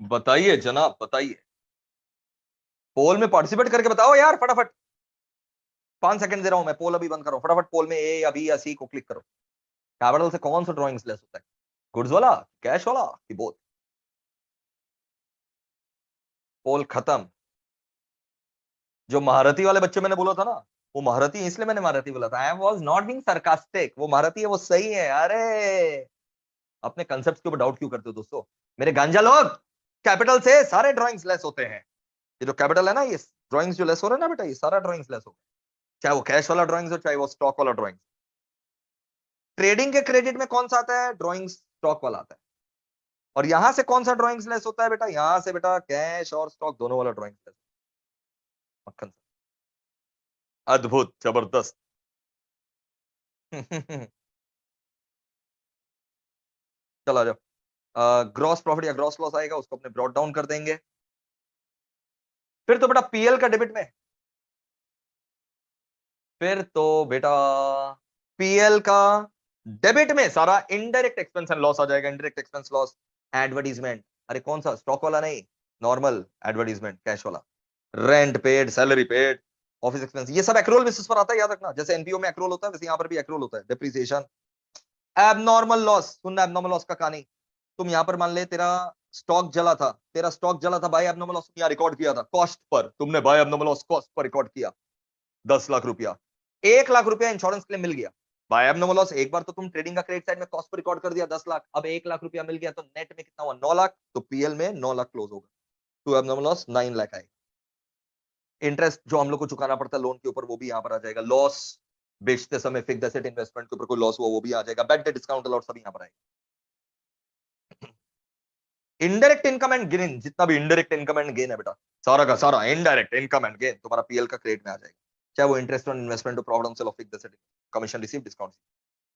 बताइए जनाब बताइए, पोल में पार्टिसिपेट करके बताओ यार फटाफट, 5 सेकंड दे रहा हूं मैं, पोल अभी बंद करो फटाफट, पोल में ए या बी या सी को क्लिक करो, कैपिटल से कौन सा ड्रॉइंग्स लेस होता है, गुड्स वाला, कैश वाला, कि बोथ? पोल खत्म। जो महारथी वाले बच्चे मैंने बोला था ना, वो महारथी इसलिए मैंने महारथी बोला था, I was not being sarcastic, वो महारथी है वो सही है। अरे अपने कंसेप्ट के ऊपर डाउट क्यों करते हो दोस्तों मेरे गांजा लोग? कैपिटल से सारे ड्राइंग्स लेस होते हैं, ये जो कैपिटल है ना, ये ड्राइंग्स जो लेस हो रहे हैं ना बेटा, ये सारा ड्राइंग्स लेस हो, चाहे वो कैश वाला ड्राइंग्स हो चाहे वो स्टॉक वाला ड्राइंग्स। ट्रेडिंग के क्रेडिट में कौन सा आता है? ड्राइंग्स स्टॉक वाला आता है। और यहां से कौन सा ड्राइंग्स लेस होता है बेटा? यहां से बेटा कैश और स्टॉक दोनों वाला ड्राइंग्स लेस। मक्खन, अद्भुत, जबरदस्त। चला जाओ, ग्रॉस प्रॉफिट या ग्रॉस लॉस आएगा उसको अपने ब्रॉट डाउन कर देंगे। फिर तो बेटा पीएल का डेबिट में, फिर तो बेटा पीएल का डेबिट में सारा इनडायरेक्ट एक्सपेंस एंड लॉस आ जाएगा, इनडायरेक्ट एक्सपेंस लॉस, एडवर्टीजमेंट, अरे कौन सा, स्टॉक वाला नहीं, नॉर्मल एडवर्टीजमेंट कैश वाला, rent paid, salary paid, office expense, ये सब एक्रोल बेसिस पर आता है, याद रखना। जैसे एनपीओ में एक्रोल होता है वैसे यहाँ पर भी एक्रोल होता है, डिप्रिसिएशन। एबनॉर्मल लॉस, सुनना एबनॉर्मल लॉस का कहानी, तुम यहाँ पर मान ले तेरा स्टॉक जला था, तेरा स्टॉक जला था, बाय एबनॉर्मल लॉस यहाँ रिकॉर्ड किया था, कॉस्ट पर तुमने बाय एबनॉर्मल लॉस कॉस्ट पर रिकॉर्ड किया, 10 लाख रुपया, 1 लाख रुपया इंश्योरेंस क्लेम मिल गया। बाय एबनॉर्मल लॉस एक बार तो तुम ट्रेडिंग का क्रेडिट साइड में कॉस्ट पर रिकॉर्ड कर दिया 10 लाख, अब 1 लाख रुपया मिल गया तो नेट में कितना हुआ? 9 लाख, तो पीएल में 9 लाख क्लोज होगा, टू एबनॉर्मल लॉस 9 लाख आएगा। इंटरेस्ट जो हम लोग को चुकाना पड़ता है लोन के ऊपर वो भी यहाँ पर आ जाएगा, लॉस बेचते समय फिक्स्ड एसेट इन्वेस्टमेंट के ऊपर कोई लॉस हुआ वो भी आ जाएगा, बेड डिस्काउंट अलॉट सब यहाँ पर आएगा। इनडायरेक्ट इनकम एंड गेन, जितना भी इनडायरेक्ट इनकम एंड गेन है बेटा, सारा का सारा इनडायरेक्ट इनकम एंड गेन तुम्हारा पीएल का क्रेडिट में आ जाएगा, चाहे वो interest on investment, provident sale of fixed asset, commission receive, discount.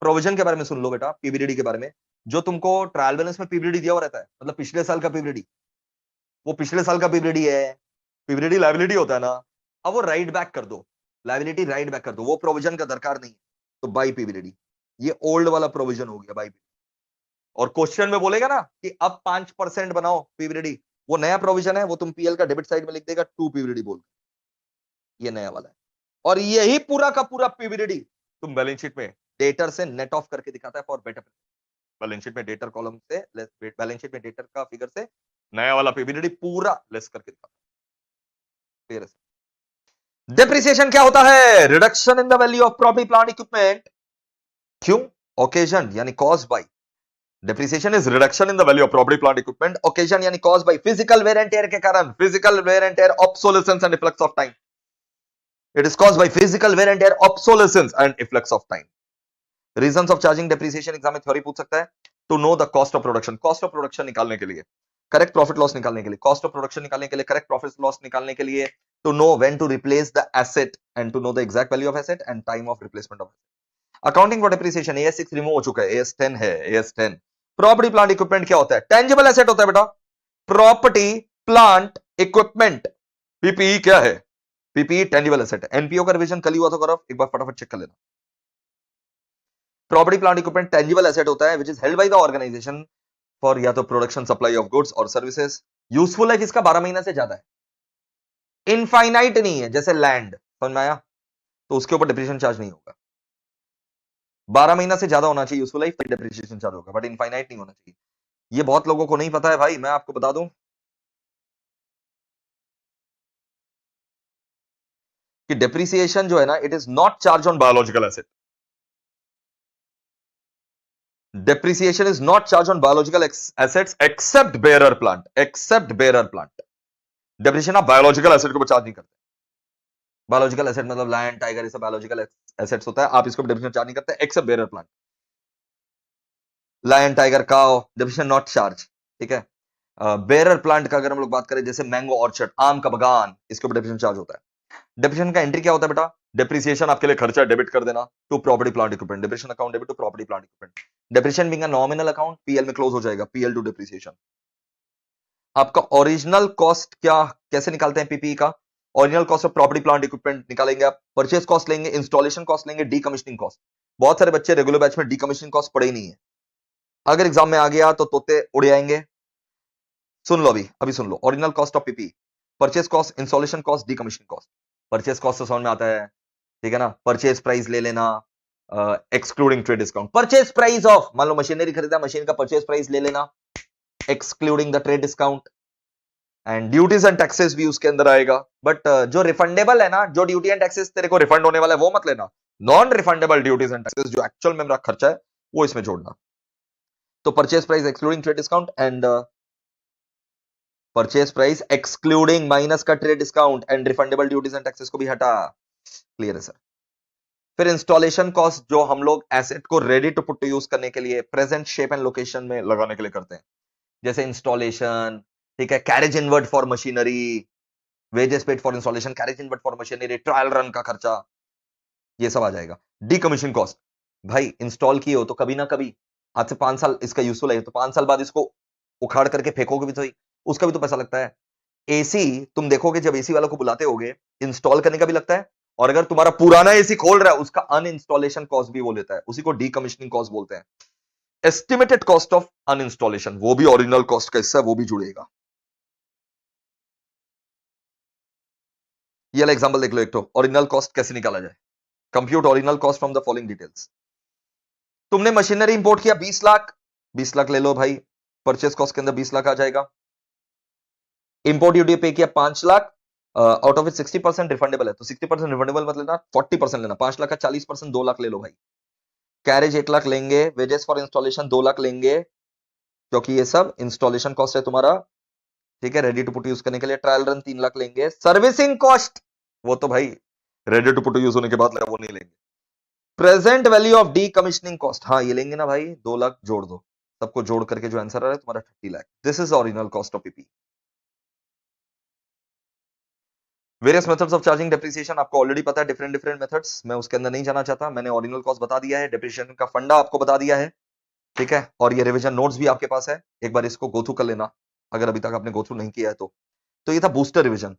Provision के बारे में सुन लो बेटा, पीबीडीडी के बारे में, जो तुमको ट्रायल बैलेंस में पीबीडीडी दिया हुआ रहता है, मतलब पिछले साल का पीबीडीडी, वो पिछले साल का पीबीडीडी है, पीबीडीडी लायबिलिटी होता है ना, अब वो राइट बैक कर दो, लायबिलिटी राइट बैक कर दो, वो प्रोविजन का दरकार नहीं है, तो बाई पीबीडीडी, ये ओल्ड वाला प्रोविजन हो गया बाई। और क्वेश्चन में बोलेगा ना कि अब 5% बनाओ पीबीडीडी, वो नया प्रोविजन है, वो तुम पीएल का डेबिट साइड में लिख देगा 2 पीवीडी बोल, ये नया वाला है। और यही पूरा का पूरा पीवीडी तुम बैलेंस शीट में डेटर से नेट ऑफ करके दिखाता है फॉर बेटर। बैलेंस शीट में डेटर कॉलम से बैलेंस शीट में डेटर का फिगर से नया वाला पीवीडी पूरा लेस करके दिखाता है। डेप्रिसिएशन क्या होता है? Reduction in the value of property plant equipment. क्यों? ओकेजन यानी cause by, depreciation is reduction in the value of property plant equipment, occasion यानी cause by physical wear and tear के कारण, physical wear and tear, obsolescence and efflux of time. It is caused by physical wear and tear, obsolescence and efflux of time. Reasons of charging depreciation exam में theory पूछ सकता है। To know the cost of production, cost of production निकालने के लिए, correct profit loss निकालने के लिए, कॉस्ट ऑफ प्रोडक्शन निकालने के लिए, करेक्ट प्रॉफिट लॉस निकालने के लिए, to know when to replace the asset and to know the exact value of asset and time of replacement of asset. Accounting for depreciation AS6 remove हो चुका है, AS10 है, AS10। प्रॉपर्टी प्लांट इक्विपमेंट क्या होता है? Tangible asset होता है बेटा। प्रॉपर्टी प्लांट इक्विपमेंट, पीपीई क्या है? पीपीई टेंजिबल एसेट है। एनपीओ का रिवीजन कल ही हुआ था गौरव, एक बार फटाफट चेक कर लेना। Property plant equipment tangible asset होता है which is held by the organisation for या तो प्रोडक्शन सप्लाई ऑफ गुड्स और सर्विसेज। यूजफुल लाइफ इसका 12 महीना से ज्यादा है, इनफाइनाइट नहीं है जैसे लैंड, समझ में आया? तो उसके ऊपर डिप्रिसिएशन चार्ज नहीं होगा। 12 महीना से ज्यादा होना चाहिए यूजफुल लाइफ, फिर डिप्रिसिएशन चार्ज होगा, बट इनफाइनाइट नहीं होना चाहिए। ये बहुत लोगों को नहीं पता है भाई, मैं आपको बता दूं कि डिप्रिसिएशन जो है ना, it is not charge on biological asset. Depreciation is not charged on biological assets except bearer plant, except bearer plant. Depreciation आप biological asset को चार्ज नहीं करते। बायोलॉजिकल एसेट मतलब लायन, टाइगर, ये सब बायोलॉजिकल एसेट्स होता है, आप इसको डेप्रिसिएशन चार्ज नहीं करते except bearer plant. Lion, tiger, cow, depreciation not charge, ठीक है। बेरर प्लांट का अगर हम लोग बात करें, जैसे मैंगो ऑर्चर्ड, आम का बगान, इसके ऊपर डेप्रिसिएशन चार्ज होता है। डेप्रिसिएशन का एंट्री क्या होता है बेटा? डेप्रिसिएशन आपके लिए खर्चा डेबिट कर देना to property plant equipment, depreciation account debit to property plant equipment. Depreciation being a nominal account, PL में क्लोज हो जाएगा, पीएल टू डेप्रिसिएशन। आपका ओरिजिनल कॉस्ट क्या कैसे निकालते हैं पीपीई का? Original cost of property plant equipment निकालेंगे आप, परचेज कॉस्ट लेंगे, इंस्टॉलेशन कॉस्ट लेंगे, डीकमिशनिंग कॉस्ट। बहुत सारे बच्चे रेगुलर बैच में डीकमिशनिंग कॉस्ट पढ़े ही नहीं है, अगर एग्जाम में आ गया तो तोते उड़ जाएंगे। सुन लो, अभी सुन लो। Original cost of PP, purchase cost, installation cost, decommissioning cost. Purchase cost तो समझ में आता है, ठीक है ना? परचेज प्राइस ले लेना excluding trade discount. Purchase price of, मान लो मशीनरी खरीदा, मशीन का परचेज प्राइस ले लेना excluding the trade discount. And duties and taxes भी उसके अंदर आएगा, बट जो रिफंडेबल है ना, जो ड्यूटी एंड टैक्सेस तेरे को रिफंड होने वाला है वो मत लेना। Non refundable duties and taxes जो एक्चुअल में मेरा खर्चा है वो इसमें जोड़ना। तो purchase price excluding trade discount and purchase price excluding minus का trade discount and refundable duties and taxes को भी हटा। क्लियर है सर? फिर इंस्टॉलेशन कॉस्ट जो हम लोग एसेट को ready to put to use करने के लिए प्रेजेंट शेप एंड लोकेशन में लगाने के लिए करते हैं, जैसे इंस्टॉलेशन, ठीक है, carriage inward for machinery, wages paid for installation, carriage inward for machinery, trial run का खर्चा, ये सब आ जाएगा। डीकमीशन कॉस्ट, भाई इंस्टॉल किए हो तो कभी ना कभी, आज से 5 साल इसका यूजफुल है तो 5 साल बाद इसको उखाड़ करके फेंकोगे भी तो उसका भी तो पैसा लगता है। एसी तुम देखोगे जब एसी वालों को बुलाते होगे, इंस्टॉल करने का भी लगता है, और अगर तुम्हारा पुराना एसी खोल रहा है उसका अनइंस्टॉलेशन कॉस्ट भी वो लेता है, उसी को डीकमीशनिंग कॉस्ट बोलते हैं। एस्टिमेटेड कॉस्ट ऑफ अनइंस्टॉलेशन, वो भी ओरिजिनल कॉस्ट का हिस्सा, वो भी जुड़ेगा। ये वाला एग्जांपल देख लो एक तो, ओरिजिनल कॉस्ट कैसे निकाला जाए। Compute original cost from the following details. तुमने मशीनरी इंपोर्ट किया 20 लाख, 20 लाख ले लो भाई, परचेस कॉस्ट के अंदर 20 लाख आ जाएगा। इंपोर्ट ड्यूटी पे किया 5 lakh, out of it 60% refundable है, तो 60% रिफंडेबल मत लेना, 40% लेना। 5 लाख का 40% 2 लाख ले लो भाई। कैरेज 1 लाख लेंगे, वेजेस फॉर इंस्टॉलेशन 2 लाख लेंगे, क्योंकि ये सब इंस्टॉलेशन कॉस्ट है तुम्हारा, ठीक है, रेडी टू पुट यूज करने के लिए। ट्रायल रन 3 लाख लेंगे। सर्विसिंग कॉस्ट वो तो भाई रेडी टू पुट यूज होने के बाद वो नहीं लेंगे। Present value of D commissioning cost, हाँ ये लेंगे ना भाई, 2 लाख जोड़ दो, सबको जोड़ करके जो आंसर आ रहा है तुम्हारा 30 lakh. This is original cost of PP. Various methods of charging depreciation आपको ऑलरेडी पता है, डिफरेंट मेथड्स, मैं उसके अंदर नहीं जाना चाहता। मैंने ओरिजिनल कॉस्ट बता दिया है, डेप्रिसिएशन का फंडा आपको बता दिया है, ठीक है, और ये रिवीजन नोट्स भी आपके पास है, एक बार इसको गो थ्रू कर लेना अगर अभी तक आपने गो थ्रू नहीं किया है तो। ये था बूस्टर रिवीजन।